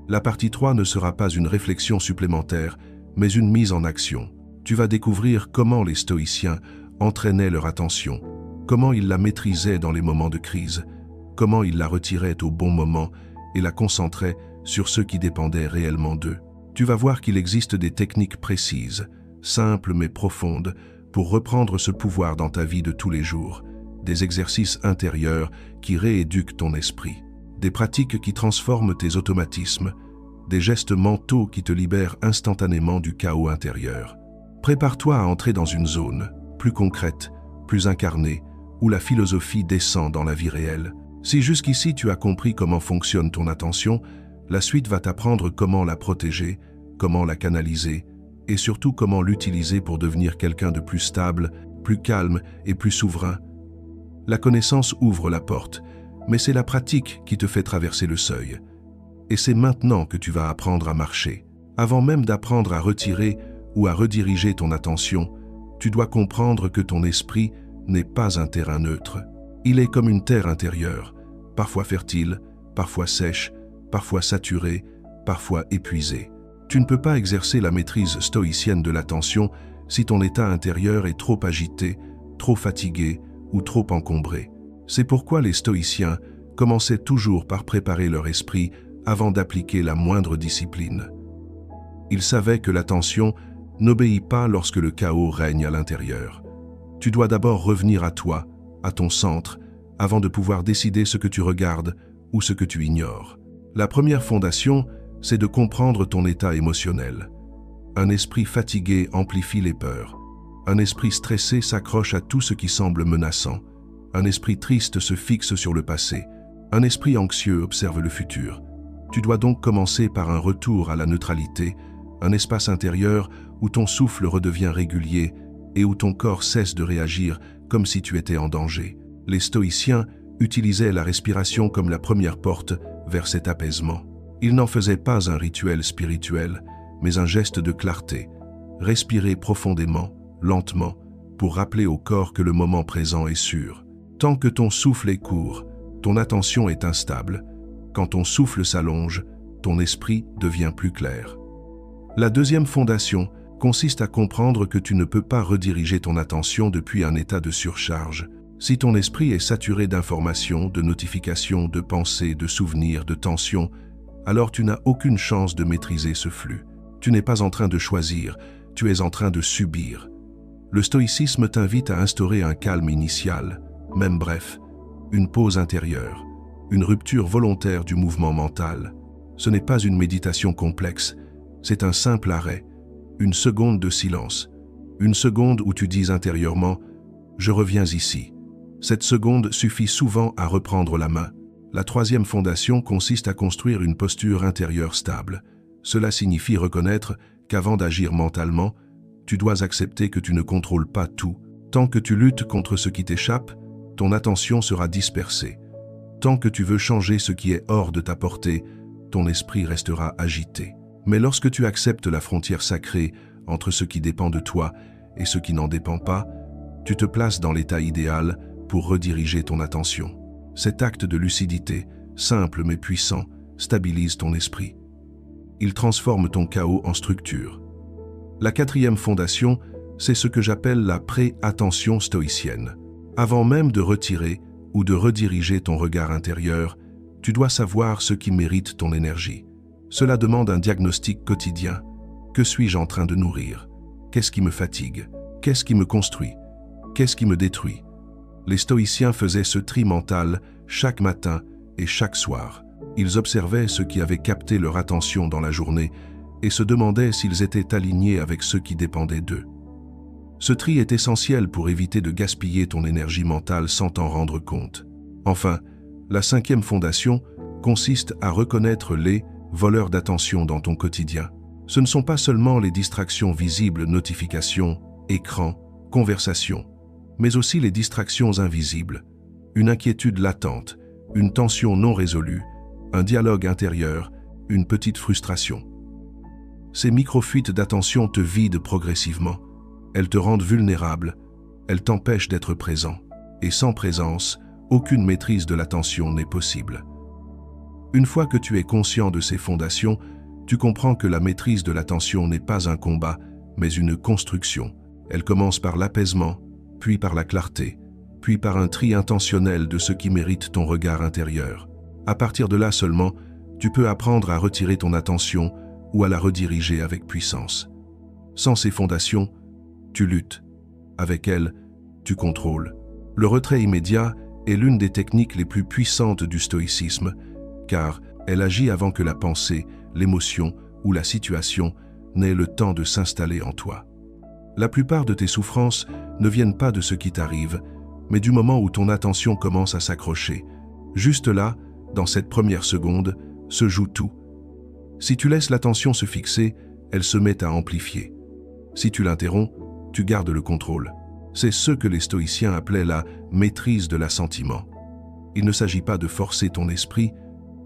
La partie 3 ne sera pas une réflexion supplémentaire, mais une mise en action. Tu vas découvrir comment les stoïciens entraînaient leur attention, comment ils la maîtrisaient dans les moments de crise, comment ils la retiraient au bon moment et la concentraient sur ceux qui dépendaient réellement d'eux. Tu vas voir qu'il existe des techniques précises, simples mais profondes, pour reprendre ce pouvoir dans ta vie de tous les jours, des exercices intérieurs qui rééduquent ton esprit, des pratiques qui transforment tes automatismes, des gestes mentaux qui te libèrent instantanément du chaos intérieur. Prépare-toi à entrer dans une zone plus concrète, plus incarnée, où la philosophie descend dans la vie réelle. Si jusqu'ici tu as compris comment fonctionne ton attention, la suite va t'apprendre comment la protéger, comment la canaliser, et surtout comment l'utiliser pour devenir quelqu'un de plus stable, plus calme et plus souverain. La connaissance ouvre la porte, mais c'est la pratique qui te fait traverser le seuil. Et c'est maintenant que tu vas apprendre à marcher. Avant même d'apprendre à retirer ou à rediriger ton attention, tu dois comprendre que ton esprit n'est pas un terrain neutre. Il est comme une terre intérieure, parfois fertile, parfois sèche, parfois saturée, parfois épuisée. Tu ne peux pas exercer la maîtrise stoïcienne de l'attention si ton état intérieur est trop agité, trop fatigué ou trop encombré. C'est pourquoi les stoïciens commençaient toujours par préparer leur esprit avant d'appliquer la moindre discipline. Ils savaient que l'attention n'obéit pas lorsque le chaos règne à l'intérieur. Tu dois d'abord revenir à toi, à ton centre, avant de pouvoir décider ce que tu regardes ou ce que tu ignores. La première fondation, c'est de comprendre ton état émotionnel. Un esprit fatigué amplifie les peurs. Un esprit stressé s'accroche à tout ce qui semble menaçant. Un esprit triste se fixe sur le passé. Un esprit anxieux observe le futur. Tu dois donc commencer par un retour à la neutralité, un espace intérieur où ton souffle redevient régulier et où ton corps cesse de réagir comme si tu étais en danger. Les stoïciens utilisaient la respiration comme la première porte vers cet apaisement. Ils n'en faisaient pas un rituel spirituel, mais un geste de clarté. Respirer profondément, lentement, pour rappeler au corps que le moment présent est sûr. Tant que ton souffle est court, ton attention est instable. Quand ton souffle s'allonge, ton esprit devient plus clair. La deuxième fondation consiste à comprendre que tu ne peux pas rediriger ton attention depuis un état de surcharge. Si ton esprit est saturé d'informations, de notifications, de pensées, de souvenirs, de tensions, alors tu n'as aucune chance de maîtriser ce flux. Tu n'es pas en train de choisir, tu es en train de subir. Le stoïcisme t'invite à instaurer un calme initial, même bref, une pause intérieure, une rupture volontaire du mouvement mental. Ce n'est pas une méditation complexe, c'est un simple arrêt, une seconde de silence, une seconde où tu dis intérieurement « Je reviens ici ». Cette seconde suffit souvent à reprendre la main. La troisième fondation consiste à construire une posture intérieure stable. Cela signifie reconnaître qu'avant d'agir mentalement, tu dois accepter que tu ne contrôles pas tout. Tant que tu luttes contre ce qui t'échappe, ton attention sera dispersée. Tant que tu veux changer ce qui est hors de ta portée, ton esprit restera agité. Mais lorsque tu acceptes la frontière sacrée entre ce qui dépend de toi et ce qui n'en dépend pas, tu te places dans l'état idéal pour rediriger ton attention. Cet acte de lucidité, simple mais puissant, stabilise ton esprit. Il transforme ton chaos en structure. La quatrième fondation, c'est ce que j'appelle la pré-attention stoïcienne. Avant même de retirer ou de rediriger ton regard intérieur, tu dois savoir ce qui mérite ton énergie. Cela demande un diagnostic quotidien. Que suis-je en train de nourrir? Qu'est-ce qui me fatigue? Qu'est-ce qui me construit? Qu'est-ce qui me détruit? Les stoïciens faisaient ce tri mental chaque matin et chaque soir. Ils observaient ce qui avait capté leur attention dans la journée et se demandaient s'ils étaient alignés avec ceux qui dépendaient d'eux. Ce tri est essentiel pour éviter de gaspiller ton énergie mentale sans t'en rendre compte. Enfin, la cinquième fondation consiste à reconnaître les voleurs d'attention dans ton quotidien. Ce ne sont pas seulement les distractions visibles, notifications, écrans, conversations, mais aussi les distractions invisibles, une inquiétude latente, une tension non résolue, un dialogue intérieur, une petite frustration. Ces micro-fuites d'attention te vident progressivement. Elles te rendent vulnérable, elles t'empêchent d'être présent. Et sans présence, aucune maîtrise de l'attention n'est possible. Une fois que tu es conscient de ces fondations, tu comprends que la maîtrise de l'attention n'est pas un combat, mais une construction. Elle commence par l'apaisement, puis par la clarté, puis par un tri intentionnel de ce qui mérite ton regard intérieur. À partir de là seulement, tu peux apprendre à retirer ton attention ou à la rediriger avec puissance. Sans ces fondations, tu luttes. Avec elles, tu contrôles. Le retrait immédiat est l'une des techniques les plus puissantes du stoïcisme, car elle agit avant que la pensée, l'émotion ou la situation n'aient le temps de s'installer en toi. La plupart de tes souffrances ne viennent pas de ce qui t'arrive, mais du moment où ton attention commence à s'accrocher. Juste là, dans cette première seconde, se joue tout. Si tu laisses l'attention se fixer, elle se met à amplifier. Si tu l'interromps, tu gardes le contrôle. C'est ce que les stoïciens appelaient la maîtrise de l'assentiment. Il ne s'agit pas de forcer ton esprit,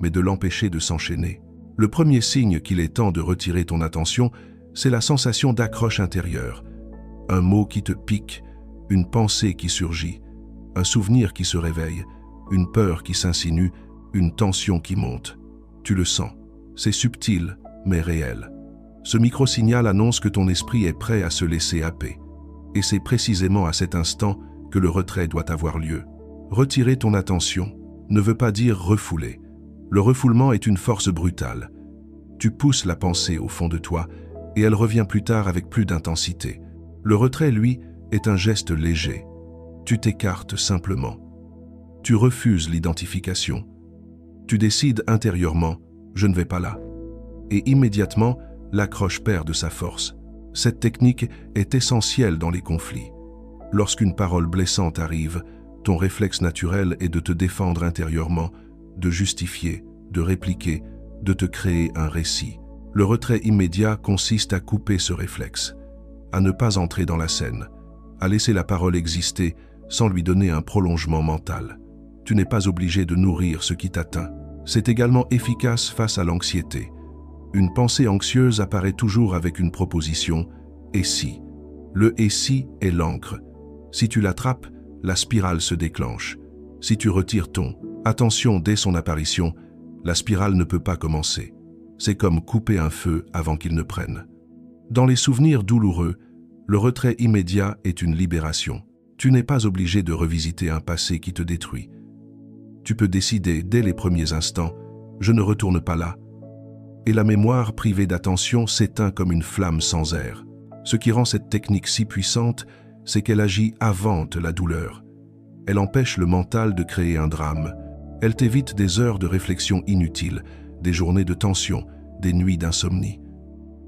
mais de l'empêcher de s'enchaîner. Le premier signe qu'il est temps de retirer ton attention, c'est la sensation d'accroche intérieure. Un mot qui te pique, une pensée qui surgit, un souvenir qui se réveille, une peur qui s'insinue, une tension qui monte. Tu le sens. C'est subtil, mais réel. Ce micro-signal annonce que ton esprit est prêt à se laisser happer. Et c'est précisément à cet instant que le retrait doit avoir lieu. Retirer ton attention ne veut pas dire refouler. Le refoulement est une force brutale. Tu pousses la pensée au fond de toi et elle revient plus tard avec plus d'intensité. Le retrait, lui, est un geste léger. Tu t'écartes simplement. Tu refuses l'identification. Tu décides intérieurement « je ne vais pas là ». Et immédiatement, l'accroche perd de sa force. Cette technique est essentielle dans les conflits. Lorsqu'une parole blessante arrive, ton réflexe naturel est de te défendre intérieurement, de justifier, de répliquer, de te créer un récit. Le retrait immédiat consiste à couper ce réflexe, à ne pas entrer dans la scène, à laisser la parole exister sans lui donner un prolongement mental. Tu n'es pas obligé de nourrir ce qui t'atteint. C'est également efficace face à l'anxiété. Une pensée anxieuse apparaît toujours avec une proposition « et si ». Le « et si » est l'encre. Si tu l'attrapes, la spirale se déclenche. Si tu retires ton attention dès son apparition, la spirale ne peut pas commencer. C'est comme couper un feu avant qu'il ne prenne. Dans les souvenirs douloureux, le retrait immédiat est une libération. Tu n'es pas obligé de revisiter un passé qui te détruit. Tu peux décider dès les premiers instants « je ne retourne pas là ». Et la mémoire privée d'attention s'éteint comme une flamme sans air. Ce qui rend cette technique si puissante, c'est qu'elle agit avant la douleur. Elle empêche le mental de créer un drame. Elle t'évite des heures de réflexion inutiles, des journées de tension, des nuits d'insomnie.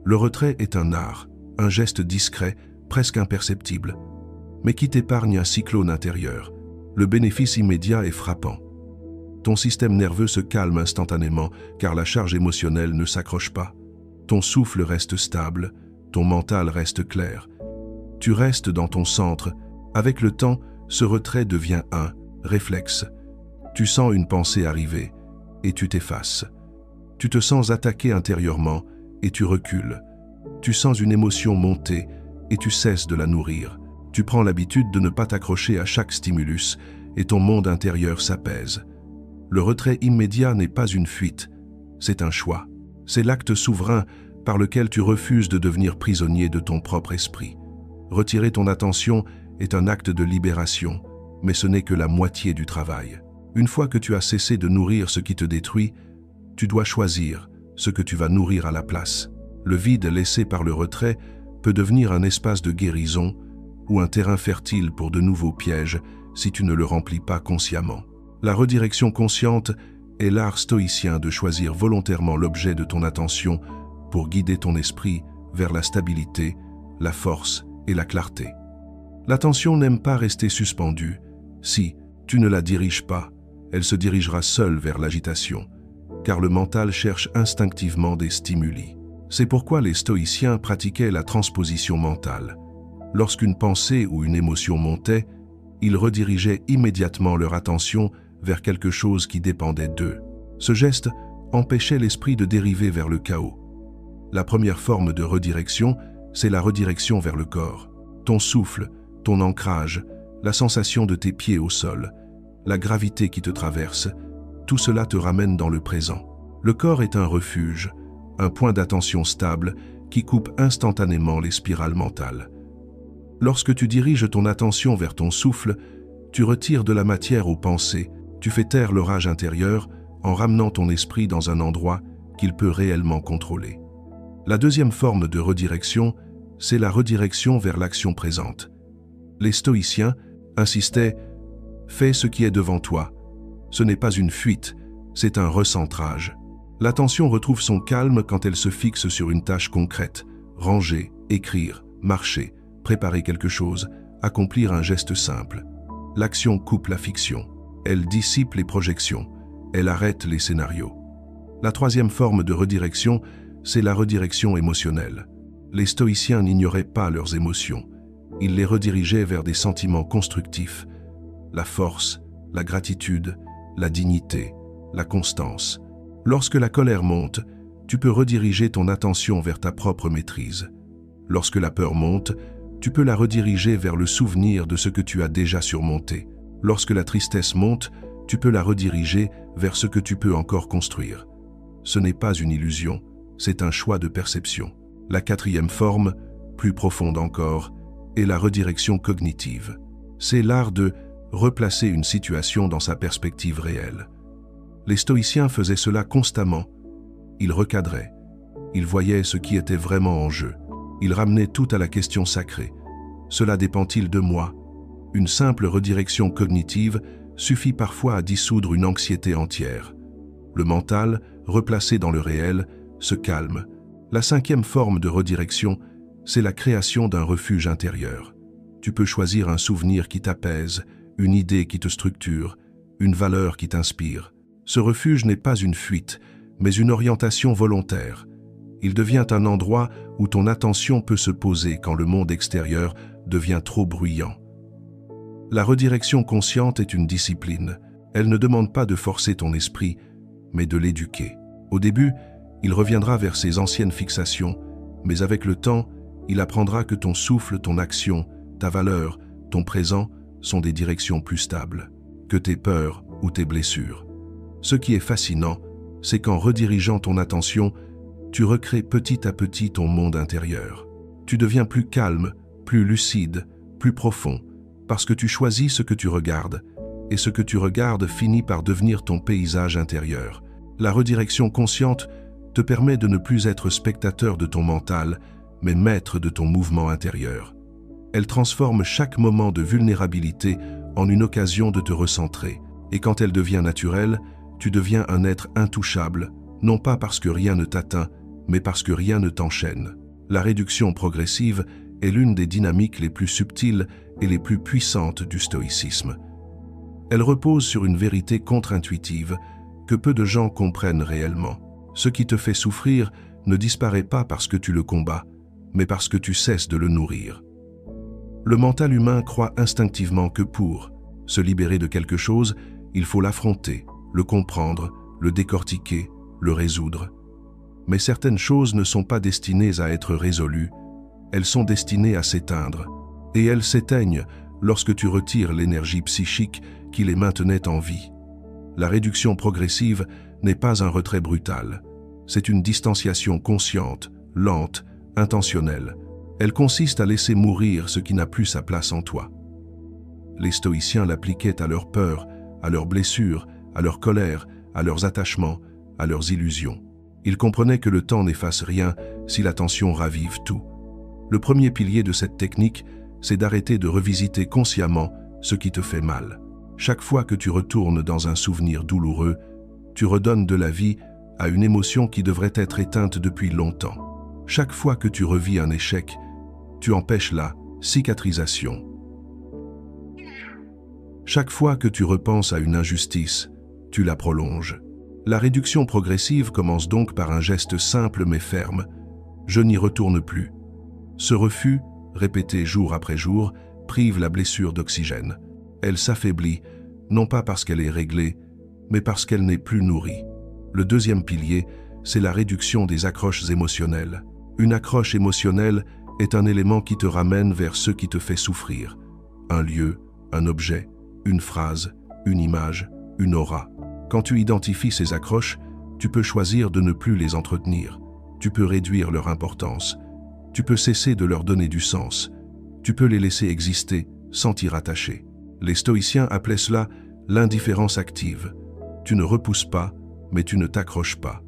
Le retrait est un art, un geste discret, presque imperceptible, mais qui t'épargne un cyclone intérieur. Le bénéfice immédiat est frappant. Ton système nerveux se calme instantanément car la charge émotionnelle ne s'accroche pas. Ton souffle reste stable, ton mental reste clair. Tu restes dans ton centre. Avec le temps, ce retrait devient un réflexe. Tu sens une pensée arriver et tu t'effaces. Tu te sens attaqué intérieurement et tu recules. Tu sens une émotion monter et tu cesses de la nourrir. Tu prends l'habitude de ne pas t'accrocher à chaque stimulus et ton monde intérieur s'apaise. Le retrait immédiat n'est pas une fuite, c'est un choix. C'est l'acte souverain par lequel tu refuses de devenir prisonnier de ton propre esprit. Retirer ton attention est un acte de libération, mais ce n'est que la moitié du travail. Une fois que tu as cessé de nourrir ce qui te détruit, tu dois choisir ce que tu vas nourrir à la place. Le vide laissé par le retrait peut devenir un espace de guérison ou un terrain fertile pour de nouveaux pièges si tu ne le remplis pas consciemment. La redirection consciente est l'art stoïcien de choisir volontairement l'objet de ton attention pour guider ton esprit vers la stabilité, la force et la clarté. L'attention n'aime pas rester suspendue. Si tu ne la diriges pas, elle se dirigera seule vers l'agitation, car le mental cherche instinctivement des stimuli. C'est pourquoi les stoïciens pratiquaient la transposition mentale. Lorsqu'une pensée ou une émotion montait, ils redirigeaient immédiatement leur attention vers quelque chose qui dépendait d'eux. Ce geste empêchait l'esprit de dériver vers le chaos. La première forme de redirection, c'est la redirection vers le corps. Ton souffle, ton ancrage, la sensation de tes pieds au sol, la gravité qui te traverse, tout cela te ramène dans le présent. Le corps est un refuge, un point d'attention stable qui coupe instantanément les spirales mentales. Lorsque tu diriges ton attention vers ton souffle, tu retires de la matière aux pensées, tu fais taire l'orage intérieur en ramenant ton esprit dans un endroit qu'il peut réellement contrôler. La deuxième forme de redirection, c'est la redirection vers l'action présente. Les stoïciens insistaient « fais ce qui est devant toi ». Ce n'est pas une fuite, c'est un recentrage. L'attention retrouve son calme quand elle se fixe sur une tâche concrète, ranger, écrire, marcher, préparer quelque chose, accomplir un geste simple. L'action coupe la fiction. Elle dissipe les projections. Elle arrête les scénarios. La troisième forme de redirection, c'est la redirection émotionnelle. Les stoïciens n'ignoraient pas leurs émotions. Ils les redirigeaient vers des sentiments constructifs. La force, la gratitude, la dignité, la constance. Lorsque la colère monte, tu peux rediriger ton attention vers ta propre maîtrise. Lorsque la peur monte, tu peux la rediriger vers le souvenir de ce que tu as déjà surmonté. Lorsque la tristesse monte, tu peux la rediriger vers ce que tu peux encore construire. Ce n'est pas une illusion, c'est un choix de perception. La quatrième forme, plus profonde encore, est la redirection cognitive. C'est l'art de replacer une situation dans sa perspective réelle. Les stoïciens faisaient cela constamment. Ils recadraient. Ils voyaient ce qui était vraiment en jeu. Ils ramenaient tout à la question sacrée. Cela dépend-il de moi? Une simple redirection cognitive suffit parfois à dissoudre une anxiété entière. Le mental, replacé dans le réel, se calme. La cinquième forme de redirection, c'est la création d'un refuge intérieur. Tu peux choisir un souvenir qui t'apaise, une idée qui te structure, une valeur qui t'inspire. Ce refuge n'est pas une fuite, mais une orientation volontaire. Il devient un endroit où ton attention peut se poser quand le monde extérieur devient trop bruyant. La redirection consciente est une discipline. Elle ne demande pas de forcer ton esprit, mais de l'éduquer. Au début, il reviendra vers ses anciennes fixations, mais avec le temps, il apprendra que ton souffle, ton action, ta valeur, ton présent sont des directions plus stables que tes peurs ou tes blessures. Ce qui est fascinant, c'est qu'en redirigeant ton attention, tu recrées petit à petit ton monde intérieur. Tu deviens plus calme, plus lucide, plus profond, Parce que tu choisis ce que tu regardes, et ce que tu regardes finit par devenir ton paysage intérieur. La redirection consciente te permet de ne plus être spectateur de ton mental, mais maître de ton mouvement intérieur. Elle transforme chaque moment de vulnérabilité en une occasion de te recentrer. Et quand elle devient naturelle, tu deviens un être intouchable, non pas parce que rien ne t'atteint, mais parce que rien ne t'enchaîne. La réduction progressive est l'une des dynamiques les plus subtiles et les plus puissantes du stoïcisme. Elle repose sur une vérité contre-intuitive que peu de gens comprennent réellement. Ce qui te fait souffrir ne disparaît pas parce que tu le combats, mais parce que tu cesses de le nourrir. Le mental humain croit instinctivement que pour se libérer de quelque chose, il faut l'affronter, le comprendre, le décortiquer, le résoudre. Mais certaines choses ne sont pas destinées à être résolues, elles sont destinées à s'éteindre. Et elles s'éteignent lorsque tu retires l'énergie psychique qui les maintenait en vie. La réduction progressive n'est pas un retrait brutal. C'est une distanciation consciente, lente, intentionnelle. Elle consiste à laisser mourir ce qui n'a plus sa place en toi. Les stoïciens l'appliquaient à leurs peurs, à leurs blessures, à leur colère, à leurs attachements, à leurs illusions. Ils comprenaient que le temps n'efface rien si l'attention ravive tout. Le premier pilier de cette technique, c'est d'arrêter de revisiter consciemment ce qui te fait mal. Chaque fois que tu retournes dans un souvenir douloureux, tu redonnes de la vie à une émotion qui devrait être éteinte depuis longtemps. Chaque fois que tu revis un échec, tu empêches la cicatrisation. Chaque fois que tu repenses à une injustice, tu la prolonges. La réduction progressive commence donc par un geste simple mais ferme. Je n'y retourne plus. Ce refus, répété jour après jour, prive la blessure d'oxygène. Elle s'affaiblit, non pas parce qu'elle est réglée, mais parce qu'elle n'est plus nourrie. Le deuxième pilier, c'est la réduction des accroches émotionnelles. Une accroche émotionnelle est un élément qui te ramène vers ce qui te fait souffrir. Un lieu, un objet, une phrase, une image, une aura. Quand tu identifies ces accroches, tu peux choisir de ne plus les entretenir. Tu peux réduire leur importance. Tu peux cesser de leur donner du sens. Tu peux les laisser exister sans t'y rattacher. Les stoïciens appelaient cela l'indifférence active. Tu ne repousses pas, mais tu ne t'accroches pas.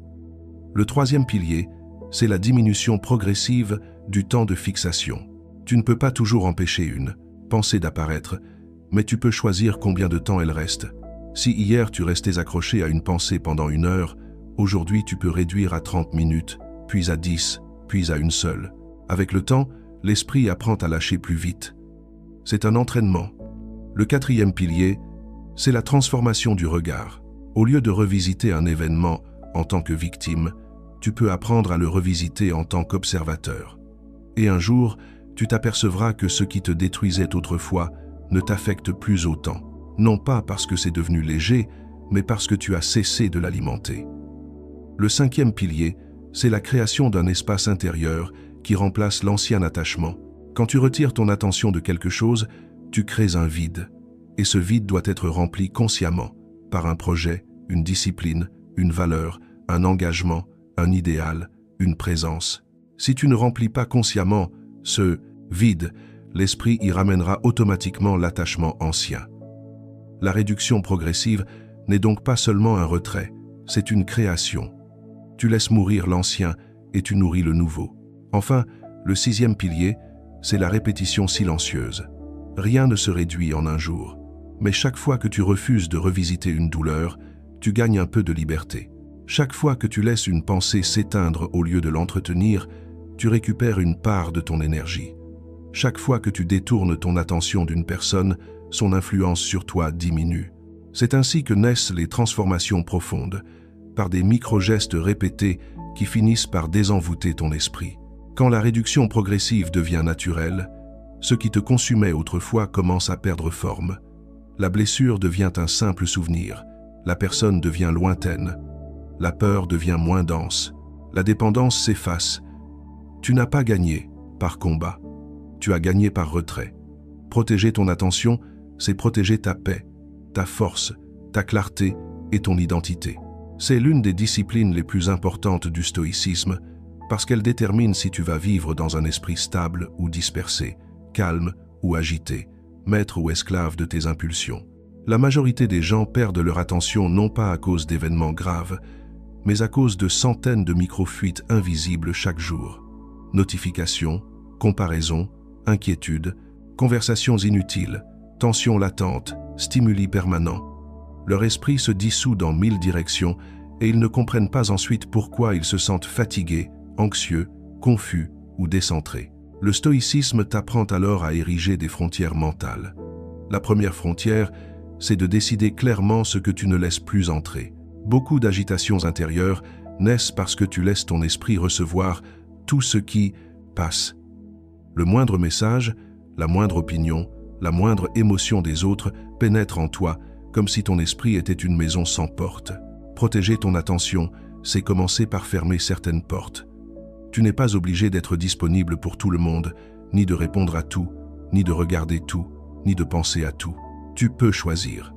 Le troisième pilier, c'est la diminution progressive du temps de fixation. Tu ne peux pas toujours empêcher une pensée d'apparaître, mais tu peux choisir combien de temps elle reste. Si hier tu restais accroché à une pensée pendant 1 heure, aujourd'hui tu peux réduire à 30 minutes, puis à 10, puis à une seule. Avec le temps, l'esprit apprend à lâcher plus vite. C'est un entraînement. Le quatrième pilier, c'est la transformation du regard. Au lieu de revisiter un événement en tant que victime, tu peux apprendre à le revisiter en tant qu'observateur. Et un jour, tu t'apercevras que ce qui te détruisait autrefois ne t'affecte plus autant. Non pas parce que c'est devenu léger, mais parce que tu as cessé de l'alimenter. Le cinquième pilier, c'est la création d'un espace intérieur qui remplace l'ancien attachement. Quand tu retires ton attention de quelque chose, tu crées un vide. Et ce vide doit être rempli consciemment, par un projet, une discipline, une valeur, un engagement, un idéal, une présence. Si tu ne remplis pas consciemment ce vide, l'esprit y ramènera automatiquement l'attachement ancien. La réduction progressive n'est donc pas seulement un retrait, c'est une création. Tu laisses mourir l'ancien et tu nourris le nouveau. Enfin, le sixième pilier, c'est la répétition silencieuse. Rien ne se réduit en un jour, mais chaque fois que tu refuses de revisiter une douleur, tu gagnes un peu de liberté. Chaque fois que tu laisses une pensée s'éteindre au lieu de l'entretenir, tu récupères une part de ton énergie. Chaque fois que tu détournes ton attention d'une personne, son influence sur toi diminue. C'est ainsi que naissent les transformations profondes, par des micro-gestes répétés qui finissent par désenvoûter ton esprit. Quand la réduction progressive devient naturelle, ce qui te consumait autrefois commence à perdre forme. La blessure devient un simple souvenir, la personne devient lointaine, la peur devient moins dense, la dépendance s'efface. Tu n'as pas gagné par combat, tu as gagné par retrait. Protéger ton attention, c'est protéger ta paix, ta force, ta clarté et ton identité. C'est l'une des disciplines les plus importantes du stoïcisme parce qu'elle détermine si tu vas vivre dans un esprit stable ou dispersé, calme ou agité, maître ou esclave de tes impulsions. La majorité des gens perdent leur attention non pas à cause d'événements graves, mais à cause de centaines de micro-fuites invisibles chaque jour. Notifications, comparaisons, inquiétudes, conversations inutiles, tensions latentes, stimuli permanents. Leur esprit se dissout dans 1000 directions et ils ne comprennent pas ensuite pourquoi ils se sentent fatigués, anxieux, confus ou décentrés. Le stoïcisme t'apprend alors à ériger des frontières mentales. La première frontière, c'est de décider clairement ce que tu ne laisses plus entrer. Beaucoup d'agitations intérieures naissent parce que tu laisses ton esprit recevoir tout ce qui passe. Le moindre message, la moindre opinion, la moindre émotion des autres pénètre en toi comme si ton esprit était une maison sans porte. Protéger ton attention, c'est commencer par fermer certaines portes. Tu n'es pas obligé d'être disponible pour tout le monde, ni de répondre à tout, ni de regarder tout, ni de penser à tout. Tu peux choisir.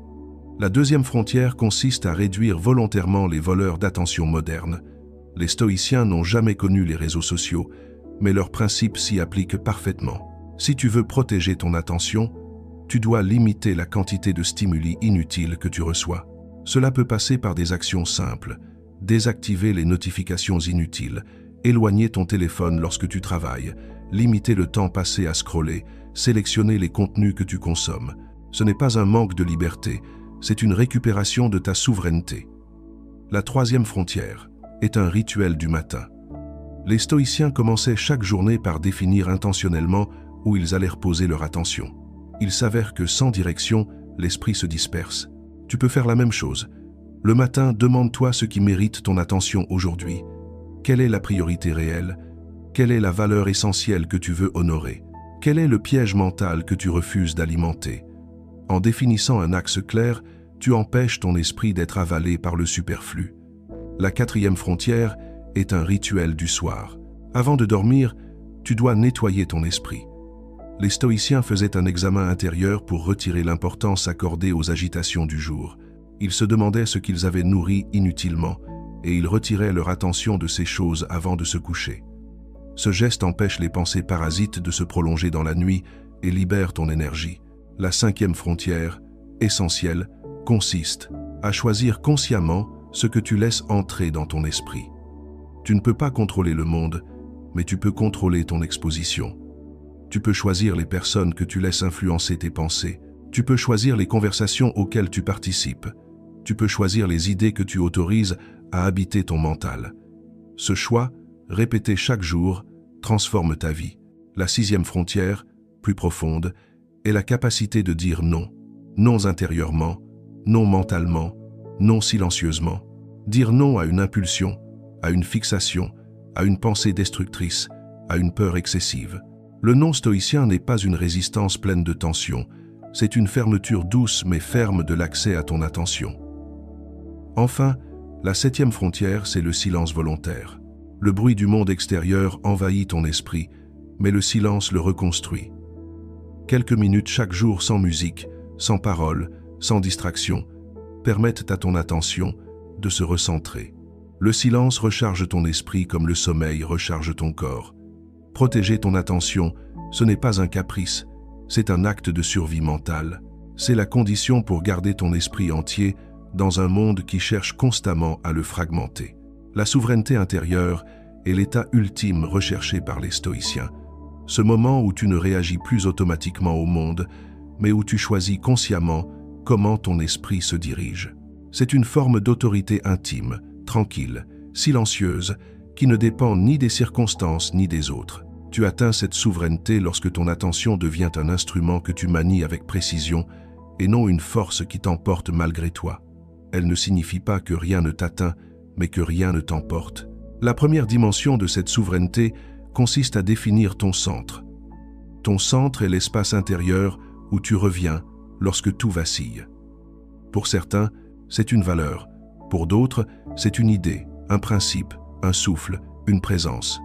La deuxième frontière consiste à réduire volontairement les voleurs d'attention modernes. Les stoïciens n'ont jamais connu les réseaux sociaux, mais leurs principes s'y appliquent parfaitement. Si tu veux protéger ton attention, tu dois limiter la quantité de stimuli inutiles que tu reçois. Cela peut passer par des actions simples. Désactiver les notifications inutiles, éloigner ton téléphone lorsque tu travailles, limiter le temps passé à scroller, sélectionner les contenus que tu consommes. Ce n'est pas un manque de liberté, c'est une récupération de ta souveraineté. La troisième frontière est un rituel du matin. Les stoïciens commençaient chaque journée par définir intentionnellement où ils allaient reposer leur attention. Il s'avère que sans direction, l'esprit se disperse. Tu peux faire la même chose. Le matin, demande-toi ce qui mérite ton attention aujourd'hui. Quelle est la priorité réelle? Quelle est la valeur essentielle que tu veux honorer? Quel est le piège mental que tu refuses d'alimenter? En définissant un axe clair, tu empêches ton esprit d'être avalé par le superflu. La quatrième frontière est un rituel du soir. Avant de dormir, tu dois nettoyer ton esprit. Les stoïciens faisaient un examen intérieur pour retirer l'importance accordée aux agitations du jour. Ils se demandaient ce qu'ils avaient nourri inutilement et ils retiraient leur attention de ces choses avant de se coucher. Ce geste empêche les pensées parasites de se prolonger dans la nuit et libère ton énergie. La cinquième frontière, essentielle, consiste à choisir consciemment ce que tu laisses entrer dans ton esprit. Tu ne peux pas contrôler le monde, mais tu peux contrôler ton exposition. Tu peux choisir les personnes que tu laisses influencer tes pensées. Tu peux choisir les conversations auxquelles tu participes. Tu peux choisir les idées que tu autorises à habiter ton mental. Ce choix, répété chaque jour, transforme ta vie. La sixième frontière, plus profonde, est la capacité de dire non. Non intérieurement, non mentalement, non silencieusement. Dire non à une impulsion, à une fixation, à une pensée destructrice, à une peur excessive. Le non stoïcien n'est pas une résistance pleine de tension, c'est une fermeture douce mais ferme de l'accès à ton attention. Enfin, la septième frontière, c'est le silence volontaire. Le bruit du monde extérieur envahit ton esprit, mais le silence le reconstruit. Quelques minutes chaque jour sans musique, sans parole, sans distraction, permettent à ton attention de se recentrer. Le silence recharge ton esprit comme le sommeil recharge ton corps. Protéger ton attention, ce n'est pas un caprice, c'est un acte de survie mentale. C'est la condition pour garder ton esprit entier dans un monde qui cherche constamment à le fragmenter. La souveraineté intérieure est l'état ultime recherché par les stoïciens. Ce moment où tu ne réagis plus automatiquement au monde, mais où tu choisis consciemment comment ton esprit se dirige. C'est une forme d'autorité intime, tranquille, silencieuse, qui ne dépend ni des circonstances ni des autres. Tu atteins cette souveraineté lorsque ton attention devient un instrument que tu manies avec précision et non une force qui t'emporte malgré toi. Elle ne signifie pas que rien ne t'atteint, mais que rien ne t'emporte. La première dimension de cette souveraineté consiste à définir ton centre. Ton centre est l'espace intérieur où tu reviens lorsque tout vacille. Pour certains, c'est une valeur. Pour d'autres, c'est une idée, un principe, un souffle, une présence.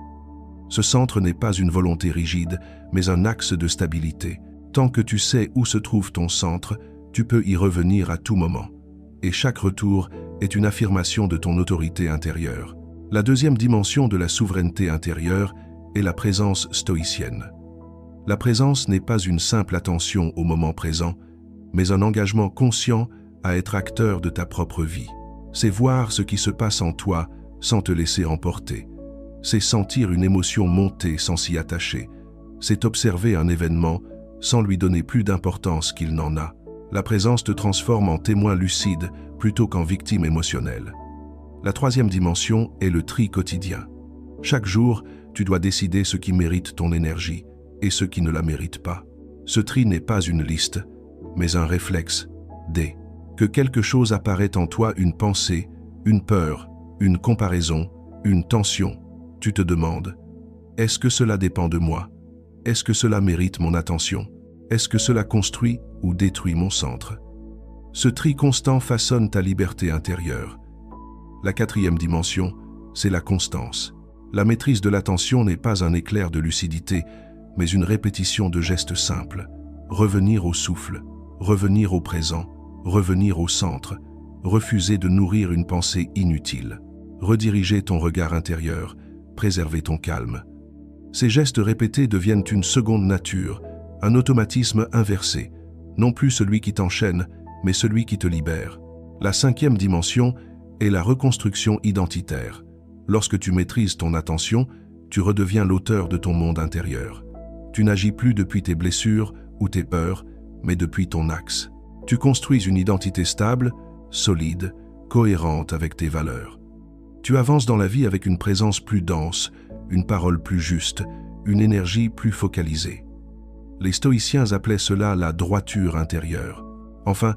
Ce centre n'est pas une volonté rigide, mais un axe de stabilité. Tant que tu sais où se trouve ton centre, tu peux y revenir à tout moment. Et chaque retour est une affirmation de ton autorité intérieure. La deuxième dimension de la souveraineté intérieure est la présence stoïcienne. La présence n'est pas une simple attention au moment présent, mais un engagement conscient à être acteur de ta propre vie. C'est voir ce qui se passe en toi sans te laisser emporter. C'est sentir une émotion monter sans s'y attacher. C'est observer un événement sans lui donner plus d'importance qu'il n'en a. La présence te transforme en témoin lucide plutôt qu'en victime émotionnelle. La troisième dimension est le tri quotidien. Chaque jour, tu dois décider ce qui mérite ton énergie et ce qui ne la mérite pas. Ce tri n'est pas une liste, mais un réflexe. Dès que quelque chose apparaît en toi, une pensée, une peur, une comparaison, une tension, tu te demandes, est-ce que cela dépend de moi? Est-ce que cela mérite mon attention? Est-ce que cela construit ou détruit mon centre? Ce tri constant façonne ta liberté intérieure. La quatrième dimension, c'est la constance. La maîtrise de l'attention n'est pas un éclair de lucidité, mais une répétition de gestes simples. Revenir au souffle, revenir au présent, revenir au centre, refuser de nourrir une pensée inutile, rediriger ton regard intérieur, préserver ton calme. Ces gestes répétés deviennent une seconde nature, un automatisme inversé, non plus celui qui t'enchaîne, mais celui qui te libère. La cinquième dimension est la reconstruction identitaire. Lorsque tu maîtrises ton attention, tu redeviens l'auteur de ton monde intérieur. Tu n'agis plus depuis tes blessures ou tes peurs, mais depuis ton axe. Tu construis une identité stable, solide, cohérente avec tes valeurs. Tu avances dans la vie avec une présence plus dense, une parole plus juste, une énergie plus focalisée. Les stoïciens appelaient cela la droiture intérieure. Enfin,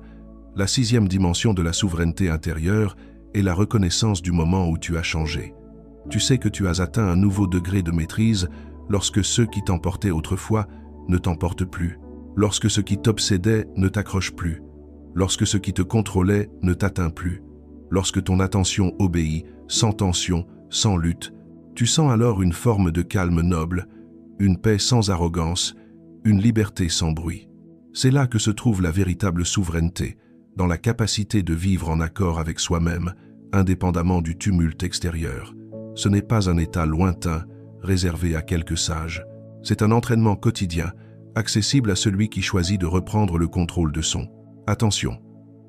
la sixième dimension de la souveraineté intérieure est la reconnaissance du moment où tu as changé. Tu sais que tu as atteint un nouveau degré de maîtrise lorsque ceux qui t'emportaient autrefois ne t'emportent plus, lorsque ce qui t'obsédait ne t'accroche plus, lorsque ce qui te contrôlait ne t'atteint plus, lorsque ton attention obéit, sans tension, sans lutte. Tu sens alors une forme de calme noble, une paix sans arrogance, une liberté sans bruit. C'est là que se trouve la véritable souveraineté, dans la capacité de vivre en accord avec soi-même, indépendamment du tumulte extérieur. Ce n'est pas un état lointain, réservé à quelques sages. C'est un entraînement quotidien, accessible à celui qui choisit de reprendre le contrôle de son. Attention,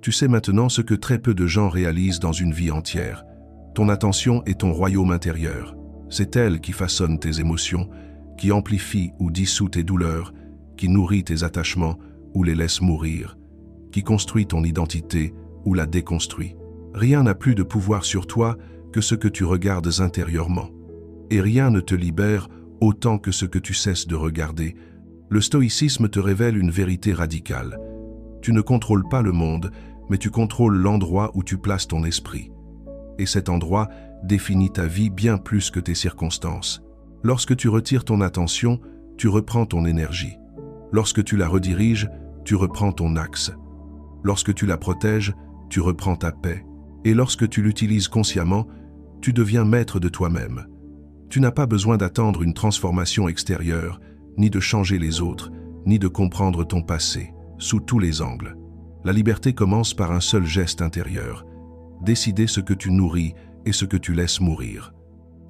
tu sais maintenant ce que très peu de gens réalisent dans une vie entière. Ton attention est ton royaume intérieur. C'est elle qui façonne tes émotions, qui amplifie ou dissout tes douleurs, qui nourrit tes attachements ou les laisse mourir, qui construit ton identité ou la déconstruit. Rien n'a plus de pouvoir sur toi que ce que tu regardes intérieurement. Et rien ne te libère autant que ce que tu cesses de regarder. Le stoïcisme te révèle une vérité radicale. Tu ne contrôles pas le monde, mais tu contrôles l'endroit où tu places ton esprit. Et cet endroit définit ta vie bien plus que tes circonstances. Lorsque tu retires ton attention, tu reprends ton énergie. Lorsque tu la rediriges, tu reprends ton axe. Lorsque tu la protèges, tu reprends ta paix. Et lorsque tu l'utilises consciemment, tu deviens maître de toi-même. Tu n'as pas besoin d'attendre une transformation extérieure, ni de changer les autres, ni de comprendre ton passé, sous tous les angles. La liberté commence par un seul geste intérieur. Décider ce que tu nourris et ce que tu laisses mourir.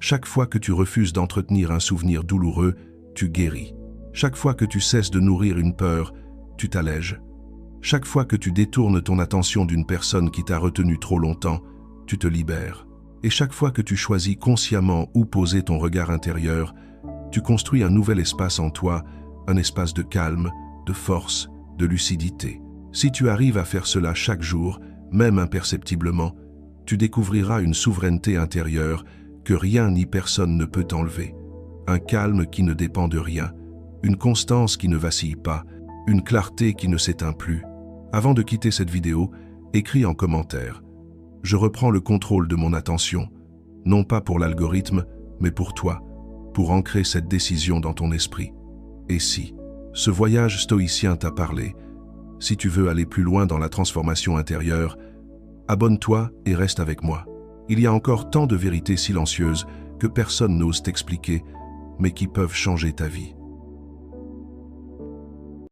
Chaque fois que tu refuses d'entretenir un souvenir douloureux, tu guéris. Chaque fois que tu cesses de nourrir une peur, tu t'allèges. Chaque fois que tu détournes ton attention d'une personne qui t'a retenu trop longtemps, tu te libères. Et chaque fois que tu choisis consciemment où poser ton regard intérieur, tu construis un nouvel espace en toi, un espace de calme, de force, de lucidité. Si tu arrives à faire cela chaque jour, même imperceptiblement, tu découvriras une souveraineté intérieure que rien ni personne ne peut t'enlever. Un calme qui ne dépend de rien, une constance qui ne vacille pas, une clarté qui ne s'éteint plus. Avant de quitter cette vidéo, écris en commentaire. Je reprends le contrôle de mon attention, non pas pour l'algorithme, mais pour toi, pour ancrer cette décision dans ton esprit. Et si ce voyage stoïcien t'a parlé, si tu veux aller plus loin dans la transformation intérieure, abonne-toi et reste avec moi. Il y a encore tant de vérités silencieuses que personne n'ose t'expliquer, mais qui peuvent changer ta vie.